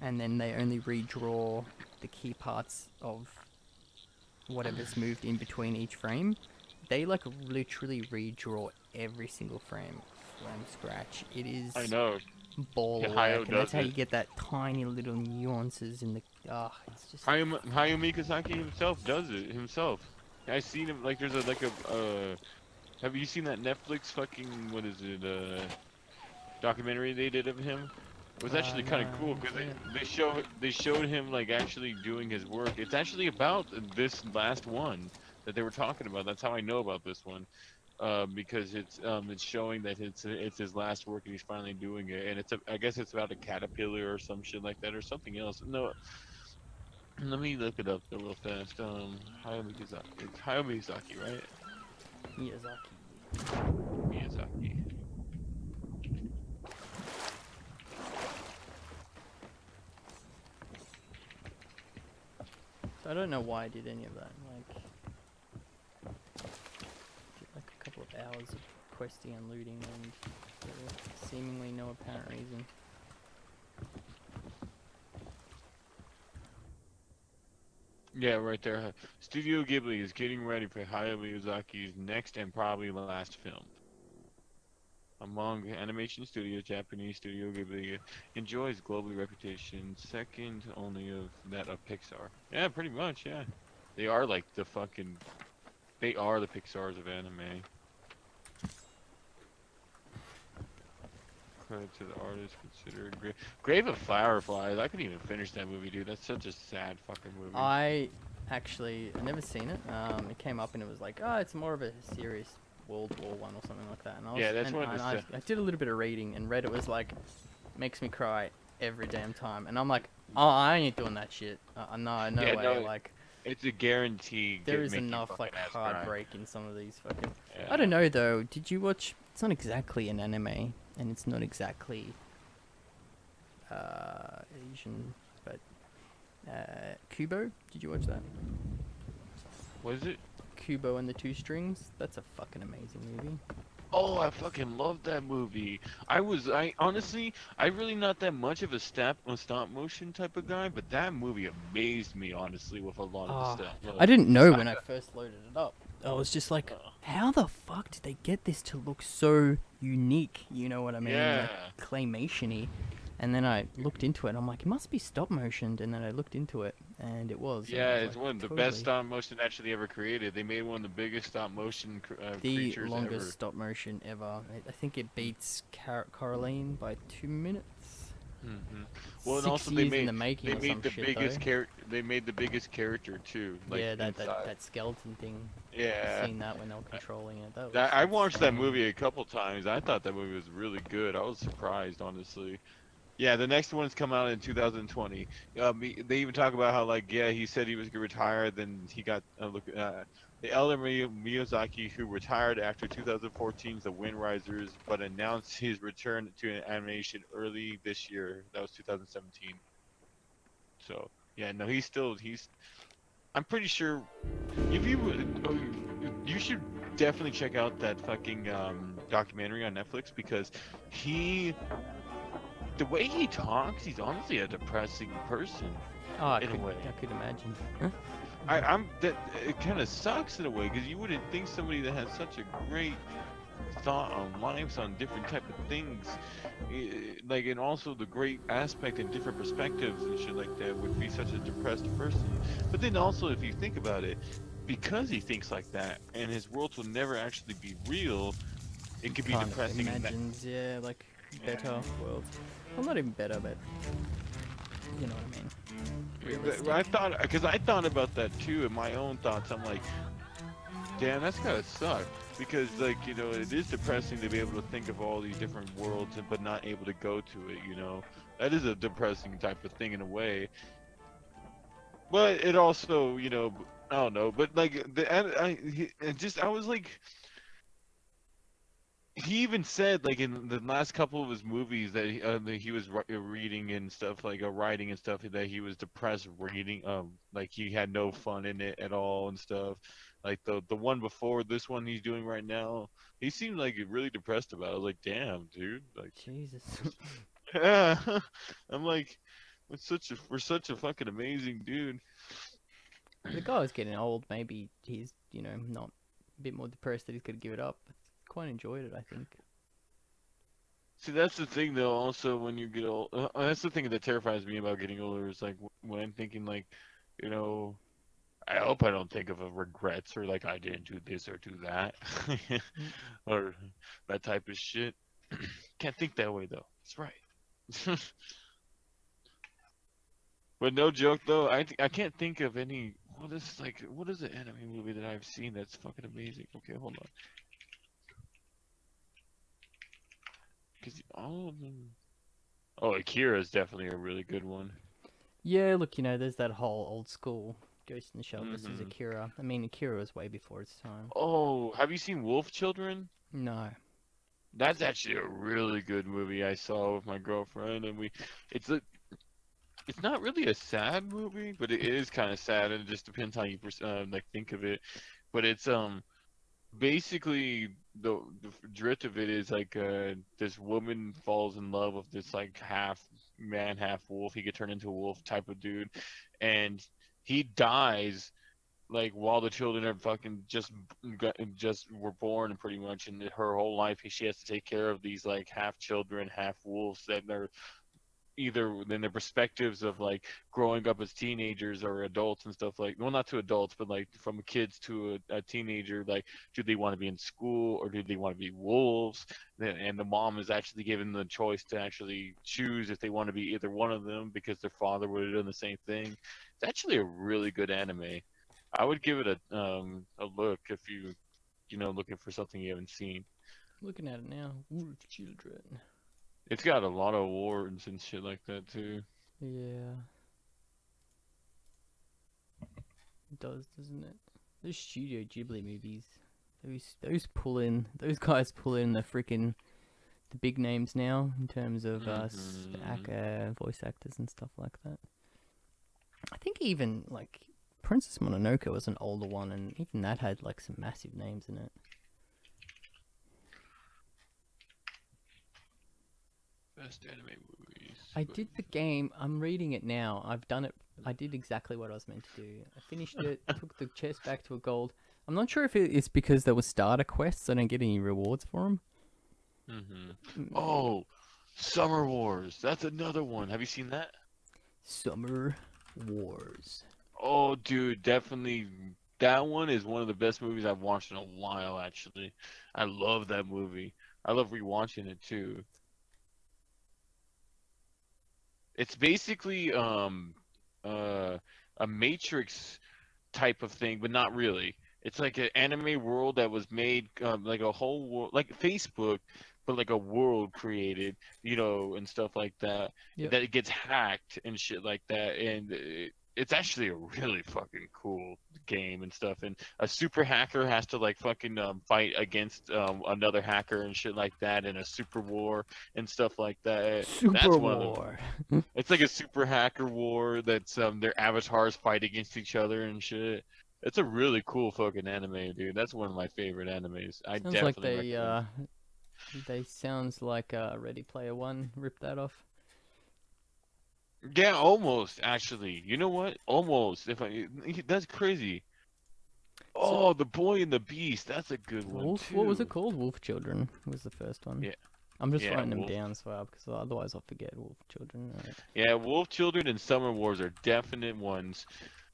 [SPEAKER 2] and then they only redraw the key parts of whatever's moved in between each frame. They like literally redraw every single frame from scratch. It is
[SPEAKER 1] I know.
[SPEAKER 2] ball
[SPEAKER 1] Yeah,
[SPEAKER 2] of
[SPEAKER 1] Hayao
[SPEAKER 2] work, and that's
[SPEAKER 1] does
[SPEAKER 2] how
[SPEAKER 1] it.
[SPEAKER 2] you get that tiny little nuances in the. It's just.
[SPEAKER 1] Hayao Miyazaki himself does it himself. I seen him like there's have you seen that Netflix fucking what is it documentary they did of him? It was actually
[SPEAKER 2] No,
[SPEAKER 1] kind of cool
[SPEAKER 2] I
[SPEAKER 1] because
[SPEAKER 2] haven't
[SPEAKER 1] they showed him like actually doing his work. It's actually about this last one that they were talking about. That's how I know about this one. Because it's showing that it's his last work and he's finally doing it, and I guess it's about a caterpillar or some shit like that or something else. No, let me look it up though real fast. Hayao Miyazaki. It's Hayao Miyazaki, right?
[SPEAKER 2] Miyazaki.
[SPEAKER 1] Miyazaki.
[SPEAKER 2] So I don't know why I did any of that. Like, did like a couple of hours of questing and looting, and for seemingly no apparent reason.
[SPEAKER 1] Yeah, right there. Studio Ghibli is getting ready for Hayao Miyazaki's next and probably last film. Among animation studios, Japanese Studio Ghibli enjoys global reputation, second only of that of Pixar. Yeah, pretty much, yeah. They are like the fucking... They are the Pixars of anime. Credit to the artist considered Grave of Fireflies. I couldn't even finish that movie, dude. That's such a sad fucking movie.
[SPEAKER 2] I never seen it. It came up and it was like, oh, it's more of a serious World War One or something like that. And I was,
[SPEAKER 1] Yeah, that's
[SPEAKER 2] and,
[SPEAKER 1] one of
[SPEAKER 2] and
[SPEAKER 1] the
[SPEAKER 2] I did a little bit of reading, and Reddit was like, makes me cry every damn time. And I'm like, oh, I ain't doing that shit. No
[SPEAKER 1] Yeah,
[SPEAKER 2] way.
[SPEAKER 1] no,
[SPEAKER 2] Like,
[SPEAKER 1] it's a guarantee.
[SPEAKER 2] there is
[SPEAKER 1] make you
[SPEAKER 2] enough
[SPEAKER 1] fucking
[SPEAKER 2] like
[SPEAKER 1] ass cry.
[SPEAKER 2] heartbreak in some of these fucking.
[SPEAKER 1] Yeah.
[SPEAKER 2] I don't know though. Did you watch? It's not exactly an anime, and it's not exactly Asian, but Kubo. Did you watch that?
[SPEAKER 1] What is it?
[SPEAKER 2] Kubo and the Two Strings. That's a fucking amazing movie.
[SPEAKER 1] Oh, I fucking love that movie. I honestly, I'm really not that much of a stop motion type of guy, but that movie amazed me, honestly, with a lot of the stuff.
[SPEAKER 2] I didn't know when I first loaded it up. I was just like, how the fuck did they get this to look so unique? You know what I mean?
[SPEAKER 1] Yeah.
[SPEAKER 2] Like, claymation-y. And then I looked into it, and I'm like, it must be stop motioned. And then I looked into it, and it was.
[SPEAKER 1] Yeah,
[SPEAKER 2] and
[SPEAKER 1] it's
[SPEAKER 2] like,
[SPEAKER 1] one of the best stop motion actually ever created. They made one of the biggest stop motion
[SPEAKER 2] the
[SPEAKER 1] creatures
[SPEAKER 2] longest
[SPEAKER 1] ever.
[SPEAKER 2] stop motion ever. I think it beats Coraline by 2 minutes.
[SPEAKER 1] Mm-hmm. Well, and
[SPEAKER 2] 6
[SPEAKER 1] also
[SPEAKER 2] years in the making or some
[SPEAKER 1] the
[SPEAKER 2] shit,
[SPEAKER 1] biggest
[SPEAKER 2] though.
[SPEAKER 1] They made the biggest character too. Like
[SPEAKER 2] Yeah, that
[SPEAKER 1] inside.
[SPEAKER 2] skeleton thing.
[SPEAKER 1] Yeah.
[SPEAKER 2] I've seen that when they were controlling it. That was
[SPEAKER 1] I watched that
[SPEAKER 2] insane.
[SPEAKER 1] movie a couple times. I thought that movie was really good. I was surprised, honestly. Yeah, the next one's come out in 2020. They even talk about how, like, yeah, he said he was gonna retire, then he got the elder Miyazaki, who retired after 2014's The Wind Risers, but announced his return to animation early this year. That was 2017. So yeah, no, he's. I'm pretty sure if you should definitely check out that fucking documentary on Netflix, because the way he talks, he's honestly a depressing person.
[SPEAKER 2] Oh, I
[SPEAKER 1] in a way.
[SPEAKER 2] could imagine.
[SPEAKER 1] It kind of sucks in a way, because you wouldn't think somebody that has such a great thought on lives, on different type of things, like, and also the great aspect and different perspectives and shit like that, would be such a depressed person. But then also, if you think about it, because he thinks like that, and his worlds will never actually be real, it could be
[SPEAKER 2] Kind of
[SPEAKER 1] depressing.
[SPEAKER 2] imagines, yeah, like better worlds. Well, not even better, but you know what I mean. Realistic.
[SPEAKER 1] I thought about that too in my own thoughts. I'm like, damn, that's gotta suck, because, like, you know, it is depressing to be able to think of all these different worlds but not able to go to it. You know, that is a depressing type of thing in a way. But it also, you know, I don't know. But like I was like. He even said, like, in the last couple of his movies that he was reading and stuff, like writing and stuff, that he was depressed reading, like he had no fun in it at all and stuff. Like the one before this one he's doing right now, he seemed like really depressed about it. I was like, damn, dude, like,
[SPEAKER 2] Jesus.
[SPEAKER 1] yeah. I'm like, we're such a fucking amazing dude.
[SPEAKER 2] The guy was getting old. Maybe he's, you know, not a bit more depressed that he's gonna give it up. But quite enjoyed it, I think.
[SPEAKER 1] See, that's the thing though. Also, when you get old, that's the thing that terrifies me about getting older. Is like when I'm thinking like, you know, I hope I don't think of a regrets or like I didn't do this or do that,
[SPEAKER 2] Mm.
[SPEAKER 1] or that type of shit. Can't think that way though. That's right. But no joke though, I can't think of any. What is the anime movie that I've seen that's fucking amazing? Okay, hold on. Cause all of them. Oh, Akira is definitely a really good one.
[SPEAKER 2] Yeah, look, you know, there's that whole old school Ghost in the Shell versus
[SPEAKER 1] Hmm.
[SPEAKER 2] Akira. I mean, Akira was way before its time.
[SPEAKER 1] Oh, have you seen Wolf Children?
[SPEAKER 2] No.
[SPEAKER 1] That's actually a really good movie I saw with my girlfriend, and it's a, it's not really a sad movie, but it is kind of sad, and it just depends how you like think of it. But it's basically the drift of it is like this woman falls in love with this like half man half wolf, he could turn into a wolf type of dude, and he dies like while the children are fucking just were born pretty much, and her whole life she has to take care of these like half children half wolves that are either in their perspectives of like growing up as teenagers or adults and stuff, like well not to adults but like from kids to a teenager, like do they want to be in school or do they want to be wolves, and the mom is actually given the choice to actually choose if they want to be either one of them because their father would have done the same thing. It's actually a really good anime. I would give it a look if you know looking for something you haven't seen.
[SPEAKER 2] Looking at it now. Wolf Children.
[SPEAKER 1] It's got a lot of awards and shit like that too.
[SPEAKER 2] Yeah. It does, doesn't it? Those Studio Ghibli movies. Those guys pull in the big names now in terms of voice actors and stuff like that. I think even like Princess Mononoke was an older one, and even that had like some massive names in it.
[SPEAKER 1] Best anime movies.
[SPEAKER 2] I did the game. I'm reading it now. I've done it. I did exactly what I was meant to do. I finished it. Took the chest back to a gold. I'm not sure if it's because there were starter quests. I don't get any rewards for them.
[SPEAKER 1] Oh, Summer Wars. That's another one. Have you seen that?
[SPEAKER 2] Summer Wars.
[SPEAKER 1] Oh, dude, definitely. That one is one of the best movies I've watched in a while, actually. I love that movie. I love rewatching it too. It's basically a Matrix type of thing, but not really. It's like an anime world that was made like a whole world, like Facebook, but like a world created, you know, and stuff like that.
[SPEAKER 2] Yep.
[SPEAKER 1] That it gets hacked and shit like that, and it's actually a really fucking cool game and stuff. And a super hacker has to like fucking fight against another hacker and shit like that in a super war and stuff like that. That's
[SPEAKER 2] Super
[SPEAKER 1] one of the
[SPEAKER 2] War.
[SPEAKER 1] it's like a super hacker war that's their avatars fight against each other and shit. It's a really cool fucking anime, dude. That's one of my favorite animes. I
[SPEAKER 2] Sounds like
[SPEAKER 1] definitely recommend.
[SPEAKER 2] they sounds like Ready Player One ripped that off.
[SPEAKER 1] Yeah, almost actually. You know what? Almost. If I that's crazy.
[SPEAKER 2] So,
[SPEAKER 1] Oh, The Boy and the Beast. That's a good one
[SPEAKER 2] Wolf.
[SPEAKER 1] too.
[SPEAKER 2] What was it called? Wolf Children was the first one.
[SPEAKER 1] Yeah.
[SPEAKER 2] I'm just
[SPEAKER 1] Yeah,
[SPEAKER 2] writing them
[SPEAKER 1] Wolf.
[SPEAKER 2] down as well because otherwise I'll forget Wolf Children. Right.
[SPEAKER 1] Yeah, Wolf Children and Summer Wars are definite ones.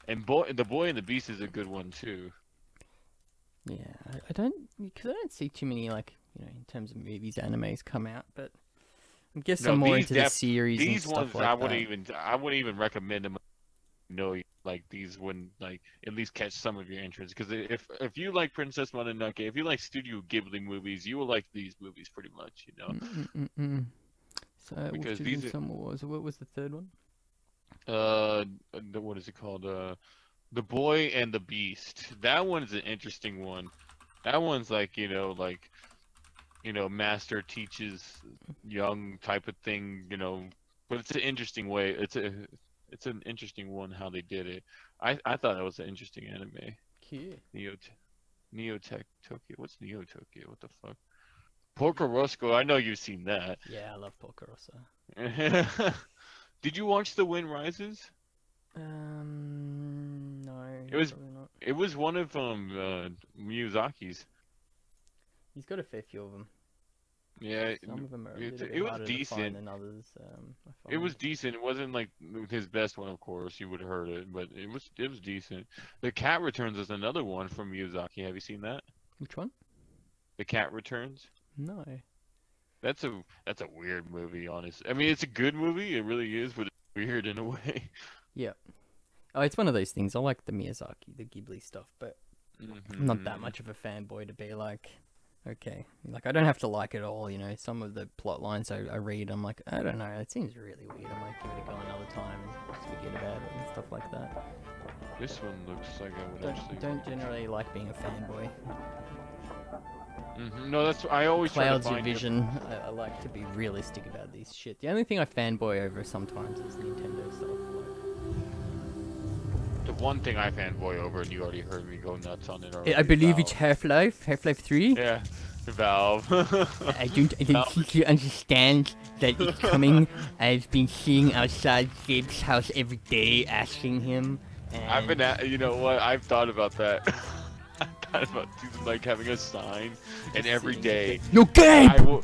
[SPEAKER 1] And The Boy and the Beast is a good one too.
[SPEAKER 2] Yeah, I don't because I don't see too many like in terms of movies, animes come out, but I guess
[SPEAKER 1] No,
[SPEAKER 2] I'm more
[SPEAKER 1] these
[SPEAKER 2] into the series and
[SPEAKER 1] these
[SPEAKER 2] stuff
[SPEAKER 1] ones
[SPEAKER 2] like that.
[SPEAKER 1] I wouldn't even recommend them. No, like these wouldn't like at least catch some of your interest, because if you like Princess Mononoke, if you like Studio Ghibli movies, you will like these movies pretty much, you know.
[SPEAKER 2] So Wolf
[SPEAKER 1] Because
[SPEAKER 2] Children,
[SPEAKER 1] these are
[SPEAKER 2] Summer Wars. What was the third one?
[SPEAKER 1] what is it called? The Boy and the Beast. That one's an interesting one. That one's like master teaches young type of thing, but it's an interesting way. It's an interesting one how they did it. I thought that was an interesting anime.
[SPEAKER 2] Cute.
[SPEAKER 1] Neotech Tokyo. What's Neo Tokyo? What the fuck? Porco Rosso. I know you've seen that.
[SPEAKER 2] Yeah, I love Porco Rosso.
[SPEAKER 1] Did you watch The Wind Rises?
[SPEAKER 2] No,
[SPEAKER 1] It was
[SPEAKER 2] probably not.
[SPEAKER 1] it was one of Miyazaki's.
[SPEAKER 2] He's got a fair few of them.
[SPEAKER 1] Yeah,
[SPEAKER 2] Some of them are a
[SPEAKER 1] it,
[SPEAKER 2] little
[SPEAKER 1] it
[SPEAKER 2] bit
[SPEAKER 1] was
[SPEAKER 2] harder to find
[SPEAKER 1] decent.
[SPEAKER 2] than others. I
[SPEAKER 1] It was
[SPEAKER 2] find.
[SPEAKER 1] decent. It wasn't like his best one, of course. You would have heard it, but it was decent. The Cat Returns is another one from Miyazaki. Have you seen that?
[SPEAKER 2] Which one?
[SPEAKER 1] The Cat Returns.
[SPEAKER 2] No.
[SPEAKER 1] That's a weird movie, honestly. I mean, it's a good movie. It really is, but it's weird in a way.
[SPEAKER 2] Yeah. Oh, it's one of those things. I like the Miyazaki, the Ghibli stuff, but I'm not that much of a fanboy to be like, okay. Like, I don't have to like it all, you know. Some of the plot lines I read, I'm like, I don't know, it seems really weird. I might give it a go another time and just forget about it and stuff like that.
[SPEAKER 1] This one looks like I would actually.
[SPEAKER 2] Don't generally like being a fanboy.
[SPEAKER 1] No, that's I always try to
[SPEAKER 2] Clouds your
[SPEAKER 1] find
[SPEAKER 2] vision. I like to be realistic about these shit. The only thing I fanboy over sometimes is Nintendo stuff.
[SPEAKER 1] The one thing I fanboy over, and you already heard me go nuts on it already.
[SPEAKER 2] I believe it's
[SPEAKER 1] Valve.
[SPEAKER 2] Half-Life 3.
[SPEAKER 1] Yeah, Valve.
[SPEAKER 2] I don't think you understand that it's coming. I've been sitting outside Gabe's house every day asking him. And
[SPEAKER 1] I've been at, you know what? I've thought about that. I thought about like having a sign, and every day.
[SPEAKER 2] Yo, Gabe!
[SPEAKER 1] I will.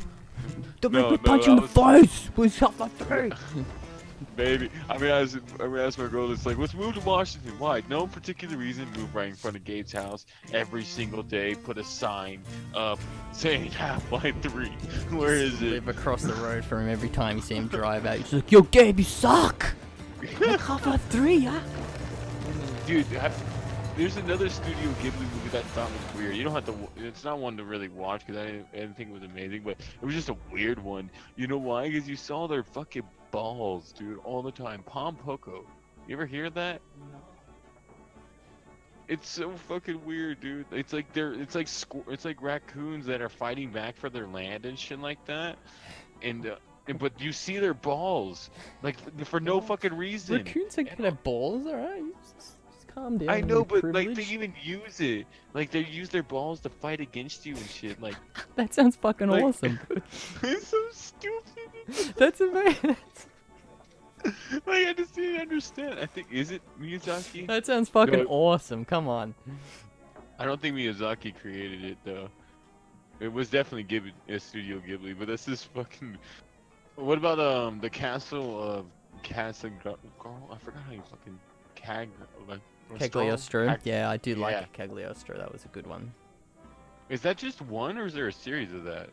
[SPEAKER 2] Don't
[SPEAKER 1] No,
[SPEAKER 2] make me
[SPEAKER 1] no,
[SPEAKER 2] punch you in
[SPEAKER 1] that
[SPEAKER 2] the
[SPEAKER 1] was-
[SPEAKER 2] face! What's Half-Life 3?
[SPEAKER 1] Baby, I mean, I asked my girl, it's like, let's move to Washington. Why? No particular reason. Move right in front of Gabe's house every single day. Put a sign up saying Half-Life 3. Where is it?
[SPEAKER 2] Live across the road from him every time you see him drive out. He's like, yo, Gabe, you suck! Like Half-Life 3, yeah?
[SPEAKER 1] Dude, there's another Studio Ghibli movie that I thought was weird. You don't have to. It's not one to really watch because I didn't think it was amazing, but it was just a weird one. You know why? Because you saw their fucking balls, dude, all the time. Pom Poko. You ever hear that? It's so fucking weird, dude. It's like it's like raccoons that are fighting back for their land and shit like that, and but you see their balls, like for no fucking reason.
[SPEAKER 2] Raccoons are gonna have balls, alright? Just calm down.
[SPEAKER 1] I know, but like they
[SPEAKER 2] privilege.
[SPEAKER 1] even use it. Like they use their balls to fight against you and shit. Like
[SPEAKER 2] That sounds fucking
[SPEAKER 1] like-
[SPEAKER 2] awesome.
[SPEAKER 1] it's so stupid.
[SPEAKER 2] That's amazing.
[SPEAKER 1] Like I just didn't understand. I think is it Miyazaki?
[SPEAKER 2] That sounds fucking
[SPEAKER 1] No.
[SPEAKER 2] awesome. Come on.
[SPEAKER 1] I don't think Miyazaki created it though. It was definitely Studio Ghibli, but that's just fucking. What about the castle of Casa? I forgot how you fucking
[SPEAKER 2] Cagliostro. Yeah, I do
[SPEAKER 1] Yeah.
[SPEAKER 2] like Cagliostro. That was a good one.
[SPEAKER 1] Is that just one, or is there a series of that?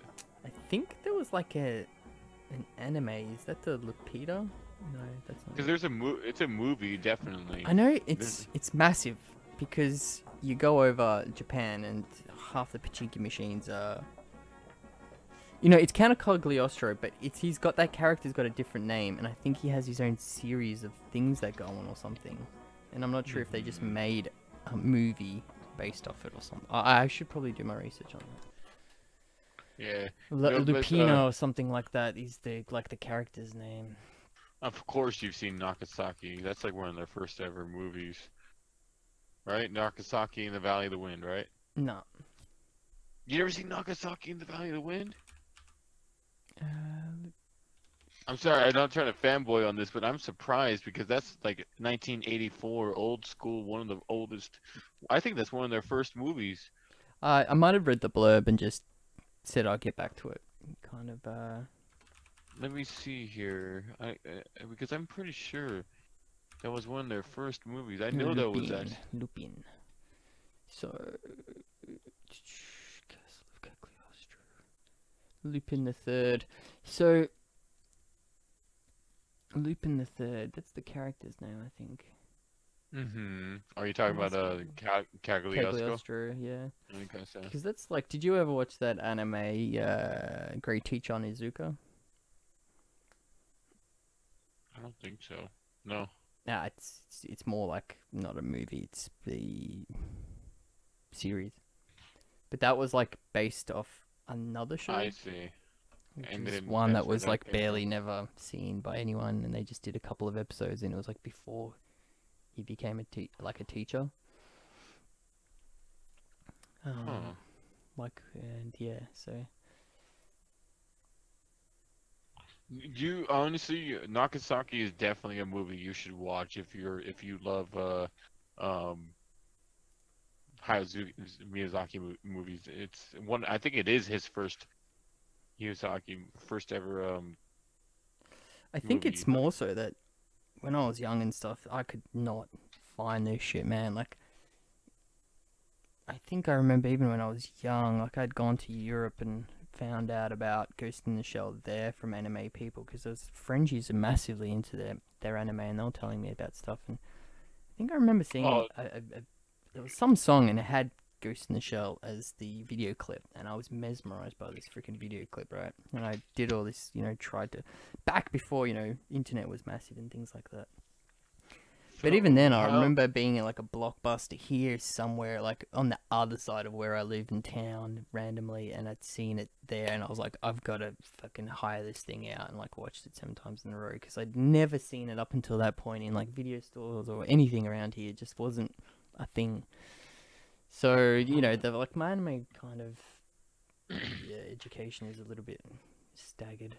[SPEAKER 2] I think there was like an anime. Is that the Lupita? No, that's not.
[SPEAKER 1] Because there's it's a movie, definitely.
[SPEAKER 2] I know it's massive because you go over Japan and half the pachinko machines are. You know, it's kind of Cagliostro, but he's got that character's got a different name, and I think he has his own series of things that go on or something. And I'm not sure if they just made a movie based off it or something. I should probably do my research on that.
[SPEAKER 1] Yeah. No, but,
[SPEAKER 2] Lupino or something like that is the character's name.
[SPEAKER 1] Of course, you've seen Nagasaki. That's like one of their first ever movies, right? Nagasaki in the Valley of the Wind, right?
[SPEAKER 2] No.
[SPEAKER 1] You never seen Nagasaki in the Valley of the Wind? I'm sorry, I'm not trying to fanboy on this, but I'm surprised because that's like 1984, old school, one of the oldest. I think that's one of their first movies.
[SPEAKER 2] I might have read the blurb and just said I'll get back to it. Kind of.
[SPEAKER 1] Let me see here. Because I'm pretty sure that was one of their first movies. I know that was that.
[SPEAKER 2] Lupin. So. Castle of Cagliostro. Lupin the Third. So. Lupin the Third. That's the character's name, I think.
[SPEAKER 1] Are you talking about Cagliostro?
[SPEAKER 2] Cagliostro, yeah.
[SPEAKER 1] Okay, so.
[SPEAKER 2] Because that's like, did you ever watch that anime, Great Teacher Onizuka?
[SPEAKER 1] I don't think so. No.
[SPEAKER 2] Nah, it's more like not a movie. It's the series. But that was like based off another show.
[SPEAKER 1] I see.
[SPEAKER 2] Which
[SPEAKER 1] And
[SPEAKER 2] is
[SPEAKER 1] then
[SPEAKER 2] one
[SPEAKER 1] that's
[SPEAKER 2] that
[SPEAKER 1] where
[SPEAKER 2] was
[SPEAKER 1] that
[SPEAKER 2] like
[SPEAKER 1] came
[SPEAKER 2] barely
[SPEAKER 1] from.
[SPEAKER 2] never seen by anyone, and they just did a couple of episodes, and it was like before he became a teacher. Like, and yeah, so.
[SPEAKER 1] You honestly, Nagasaki is definitely a movie you should watch if you love Hayao Miyazaki movies. It's one. I think it is his first Miyazaki first ever
[SPEAKER 2] I think
[SPEAKER 1] movie.
[SPEAKER 2] it's more so that when I was young and stuff, I could not find this shit, man. Like, I think I remember even when I was young, like I'd gone to Europe and found out about Ghost in the Shell there from anime people, because those Frenchies are massively into their anime, and they were telling me about stuff. And I think I remember seeing there was some song and it had Ghost in the Shell as the video clip, and I was mesmerized by this freaking video clip, right? And I did all this, you know, tried to, back before, you know, internet was massive and things like that. But even then, I remember being in like a Blockbuster here somewhere, like on the other side of where I live in town, randomly, and I'd seen it there, and I was like, I've got to fucking hire this thing out, and like watched it 7 times in a row, because I'd never seen it up until that point in like video stores or anything around here. It just wasn't a thing. So, you know, the like my anime kind of education is a little bit staggered.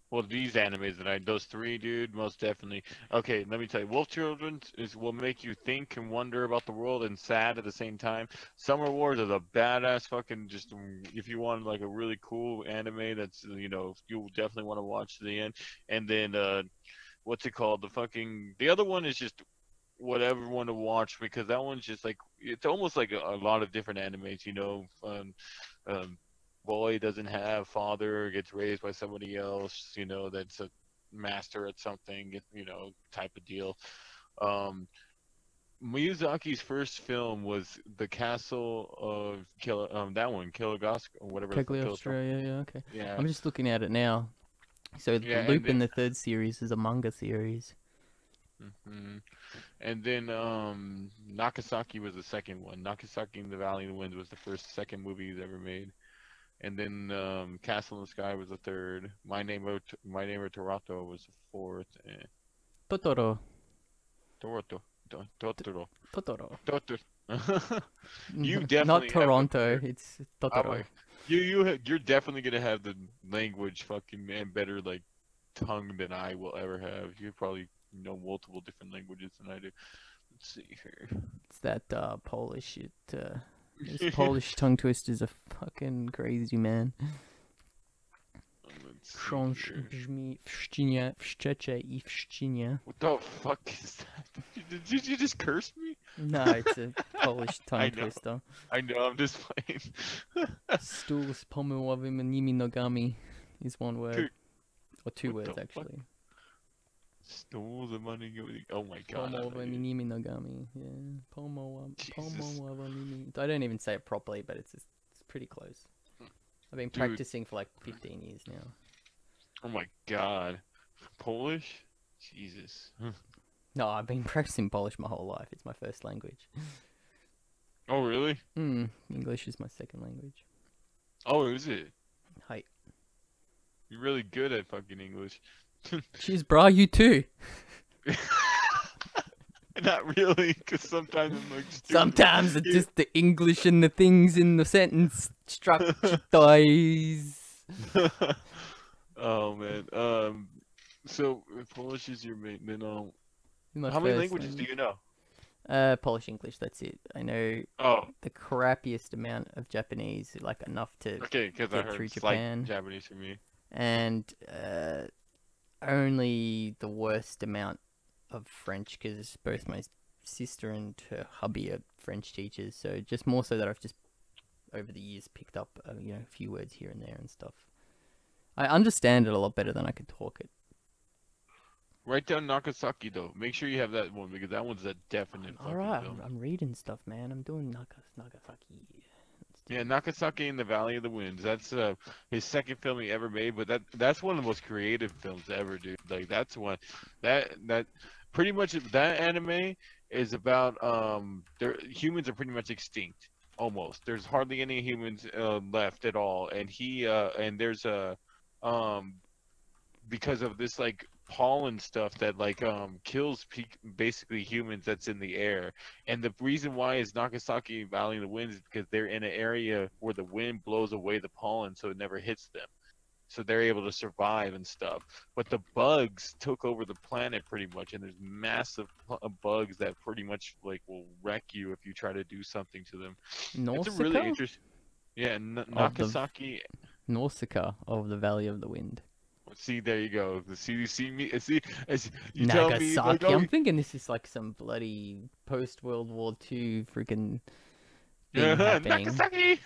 [SPEAKER 1] Well, these animes that those 3, dude, most definitely. Okay, let me tell you, Wolf Children will make you think and wonder about the world and sad at the same time. Summer Wars is a badass fucking, just, if you want like a really cool anime that's, you know, you definitely want to watch to the end. And then, what's it called? The other one is just whatever one to watch, because that one's just like, it's almost like a lot of different animes, you know. Boy doesn't have father, gets raised by somebody else, you know, that's a master at something, you know, type of deal. Miyazaki's first film was The Castle of that one, Cagliostro, or whatever.
[SPEAKER 2] Cagliostro, yeah, okay.
[SPEAKER 1] Yeah.
[SPEAKER 2] I'm just looking at it now. So the Loop in the 3rd series is a manga series.
[SPEAKER 1] And then Nagasaki was the second one. Nagasaki in the Valley of the Winds was the second movie he's ever made. And then Castle in the Sky was the 3rd. My Name of Totoro was the 4th.
[SPEAKER 2] Totoro.
[SPEAKER 1] Totoro. You definitely
[SPEAKER 2] not Toronto. It's Totoro.
[SPEAKER 1] You're definitely gonna have the language fucking and better like tongue than I will ever have. You probably know multiple different languages than I do. Let's see here.
[SPEAKER 2] It's that Polish. This Polish tongue twisters are fucking crazy, man.
[SPEAKER 1] What the fuck is that? Did you just curse me?
[SPEAKER 2] No, it's a Polish tongue twister.
[SPEAKER 1] I know, I'm just playing.
[SPEAKER 2] Stół z pomałymi nogami is one word. Or 2 words, actually.
[SPEAKER 1] Stole the money. Oh my god.
[SPEAKER 2] Pomałymi nogami. Yeah. I don't even say it properly, but it's pretty close. I've been practicing for like 15 years now.
[SPEAKER 1] Oh my god. Polish? Jesus.
[SPEAKER 2] No, I've been practicing Polish my whole life. It's my first language.
[SPEAKER 1] Oh, really?
[SPEAKER 2] English is my second language.
[SPEAKER 1] Oh, is it?
[SPEAKER 2] Hi.
[SPEAKER 1] You're really good at fucking English.
[SPEAKER 2] Cheers, brah, you too.
[SPEAKER 1] Not really, because sometimes I'm like stupid.
[SPEAKER 2] Sometimes it's just the English and the things in the sentence structure dies.
[SPEAKER 1] Oh man. So Polish is your main. Then how many languages do you know?
[SPEAKER 2] Polish, English. That's it. I know. The crappiest amount of Japanese, like enough to
[SPEAKER 1] get
[SPEAKER 2] I heard through Japan.
[SPEAKER 1] Like Japanese for me.
[SPEAKER 2] And only the worst amount of French, because both my sister and her hubby are French teachers. So just more so that I've just over the years picked up, you know, a few words here and there and stuff. I understand it a lot better than I could talk it.
[SPEAKER 1] Write down Nagasaki though. Make sure you have that one, because that one's a definite.
[SPEAKER 2] Alright, I'm reading stuff, man. I'm doing Nagasaki.
[SPEAKER 1] Yeah, Nagasaki in the Valley of the Winds. That's his second film he ever made, but that's one of the most creative films ever, dude. Like that's one that pretty much that anime is about humans are pretty much extinct almost. There's hardly any humans left at all, and and there's because of this like pollen stuff that like kills basically humans that's in the air. And the reason why is Nagasaki Valley of the Winds is because they're in an area where the wind blows away the pollen so it never hits them, so they're able to survive and stuff. But the bugs took over the planet pretty much, and there's massive bugs that pretty much like will wreck you if you try to do something to them. It's a really interesting. Yeah, Nagasaki.
[SPEAKER 2] Nausicaa of the Valley of the Wind.
[SPEAKER 1] See, there you go. See me. See, you tell me. Like,
[SPEAKER 2] Nagasaki. I'm thinking this is like some bloody post World War II freaking thing happening.
[SPEAKER 1] Nagasaki.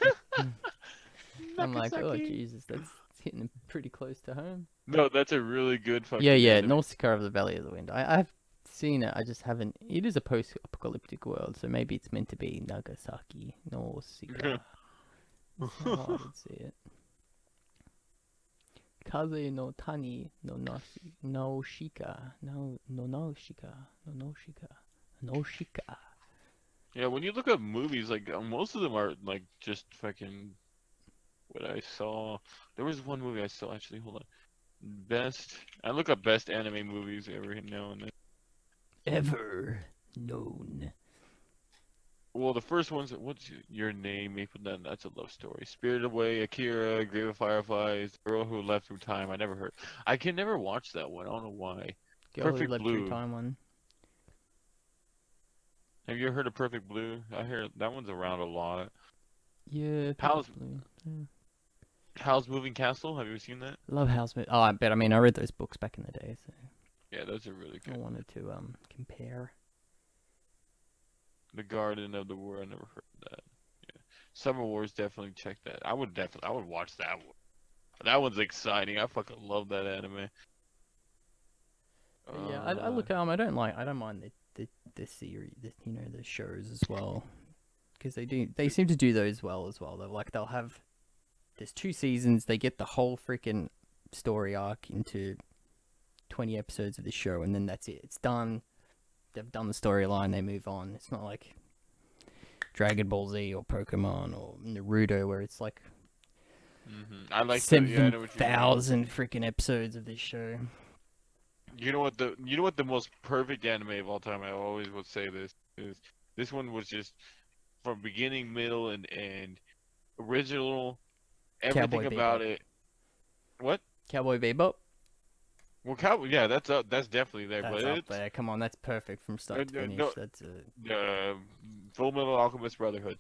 [SPEAKER 2] I'm like, oh
[SPEAKER 1] Nagasaki.
[SPEAKER 2] Jesus, that's hitting pretty close to home.
[SPEAKER 1] No, that's a really good fucking.
[SPEAKER 2] Yeah,
[SPEAKER 1] anime.
[SPEAKER 2] Nausicaa of the Valley of the Wind. I've seen it. I just haven't. It is a post-apocalyptic world, so maybe it's meant to be Nagasaki, Nausicaa. That's how I would see it. Kaze no Tani no Noshika no Noshika.
[SPEAKER 1] Yeah, when you look up movies, like most of them are like just fucking. What I saw, there was one movie I saw actually. Hold on, best. I look up best anime movies ever now and then.
[SPEAKER 2] Ever known.
[SPEAKER 1] Well, the first one's what's your name? Maple Then that's a love story. Spirited Away, Akira, Grave of Fireflies, The Girl Who Left Through Time. I never heard. I can never watch that one. I don't know why.
[SPEAKER 2] Girl Who
[SPEAKER 1] Perfect
[SPEAKER 2] Left
[SPEAKER 1] Blue.
[SPEAKER 2] Through Time one.
[SPEAKER 1] Have you ever heard of Perfect Blue? I hear that one's around a lot.
[SPEAKER 2] Yeah.
[SPEAKER 1] How's
[SPEAKER 2] Blue. Yeah.
[SPEAKER 1] How's Moving Castle? Have you ever seen that?
[SPEAKER 2] Love House. Oh, I bet. I mean, I read those books back in the day, so
[SPEAKER 1] Yeah, those are really
[SPEAKER 2] I
[SPEAKER 1] good.
[SPEAKER 2] wanted to compare.
[SPEAKER 1] The Garden of the War. I never heard of that. Yeah. Summer Wars. Definitely check that. I would watch that one. That one's exciting. I fucking love that anime.
[SPEAKER 2] Yeah, I look. I don't mind the series, the shows as well, because they seem to do those well as well. They'll have. There's 2 seasons. They get the whole freaking story arc into 20 episodes of the show, and then that's it. It's done. They've done the storyline. They move on. It's not like Dragon Ball Z or Pokemon or Naruto, where it's like
[SPEAKER 1] I like
[SPEAKER 2] 7,000 freaking episodes of this show.
[SPEAKER 1] You know what the most perfect anime of all time? I always would say this one was just from beginning, middle, and end, original. Everything
[SPEAKER 2] Cowboy
[SPEAKER 1] about
[SPEAKER 2] Bebop.
[SPEAKER 1] it. What?
[SPEAKER 2] Cowboy Bebop.
[SPEAKER 1] Well, Cowboy. Yeah, that's definitely there.
[SPEAKER 2] That's
[SPEAKER 1] but
[SPEAKER 2] up
[SPEAKER 1] it's
[SPEAKER 2] there. Come on, that's perfect from start to finish.
[SPEAKER 1] no,
[SPEAKER 2] That's
[SPEAKER 1] Full Metal Alchemist Brotherhood.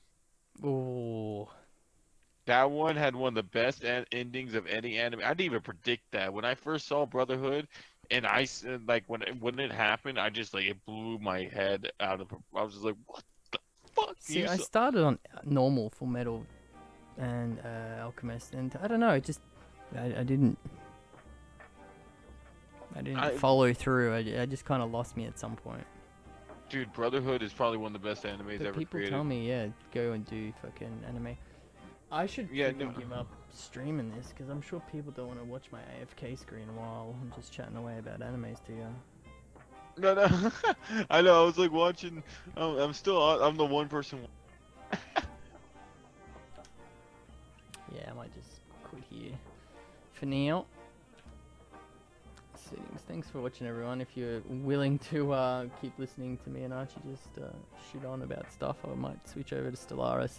[SPEAKER 2] Ooh.
[SPEAKER 1] That one had one of the best endings of any anime. I didn't even predict that when I first saw Brotherhood, and I like when it happened, I just like it blew my head out of. I was just like, what the fuck?
[SPEAKER 2] See, I started on normal Full Metal and Alchemist, and I don't know, it just I didn't follow through. I just kind of lost me at some point.
[SPEAKER 1] Dude, Brotherhood is probably one of the best animes
[SPEAKER 2] But
[SPEAKER 1] ever
[SPEAKER 2] people
[SPEAKER 1] created.
[SPEAKER 2] tell me, yeah, go and do fucking anime. I should
[SPEAKER 1] Yeah,
[SPEAKER 2] give up streaming this, because I'm sure people don't want to watch my AFK screen while I'm just chatting away about animes to you.
[SPEAKER 1] No, I know. I was like watching. I'm the one person.
[SPEAKER 2] Yeah, I might just quit here for now. Settings. Thanks for watching, everyone. If you're willing to keep listening to me and Archie just shit on about stuff, I might switch over to Stellaris.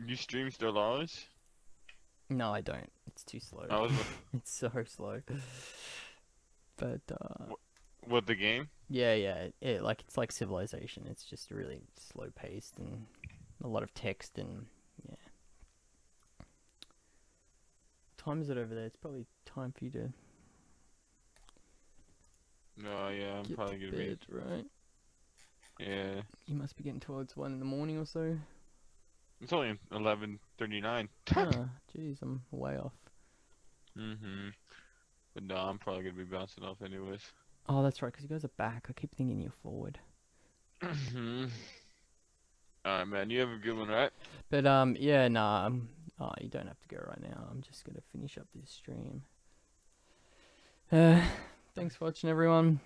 [SPEAKER 1] You stream Stellaris?
[SPEAKER 2] No, I don't. It's too slow.
[SPEAKER 1] I was.
[SPEAKER 2] It's so slow. But
[SPEAKER 1] What, the game?
[SPEAKER 2] yeah, it's like Civilization. It's just really slow paced and a lot of text and yeah. Time is it over there? It's probably time for you to.
[SPEAKER 1] No, yeah, I'm
[SPEAKER 2] get
[SPEAKER 1] probably
[SPEAKER 2] to
[SPEAKER 1] gonna
[SPEAKER 2] bed, right?
[SPEAKER 1] Yeah.
[SPEAKER 2] You must be getting towards 1 in the morning or so.
[SPEAKER 1] It's only 11:39.
[SPEAKER 2] Ah, jeez, I'm way off.
[SPEAKER 1] But no, I'm probably gonna be bouncing off anyways.
[SPEAKER 2] Oh, that's right, because you guys are back. I keep thinking you're forward.
[SPEAKER 1] Alright, man. You have a good one, right?
[SPEAKER 2] But yeah, nah. Oh, you don't have to go right now. I'm just gonna finish up this stream. Thanks for watching, everyone.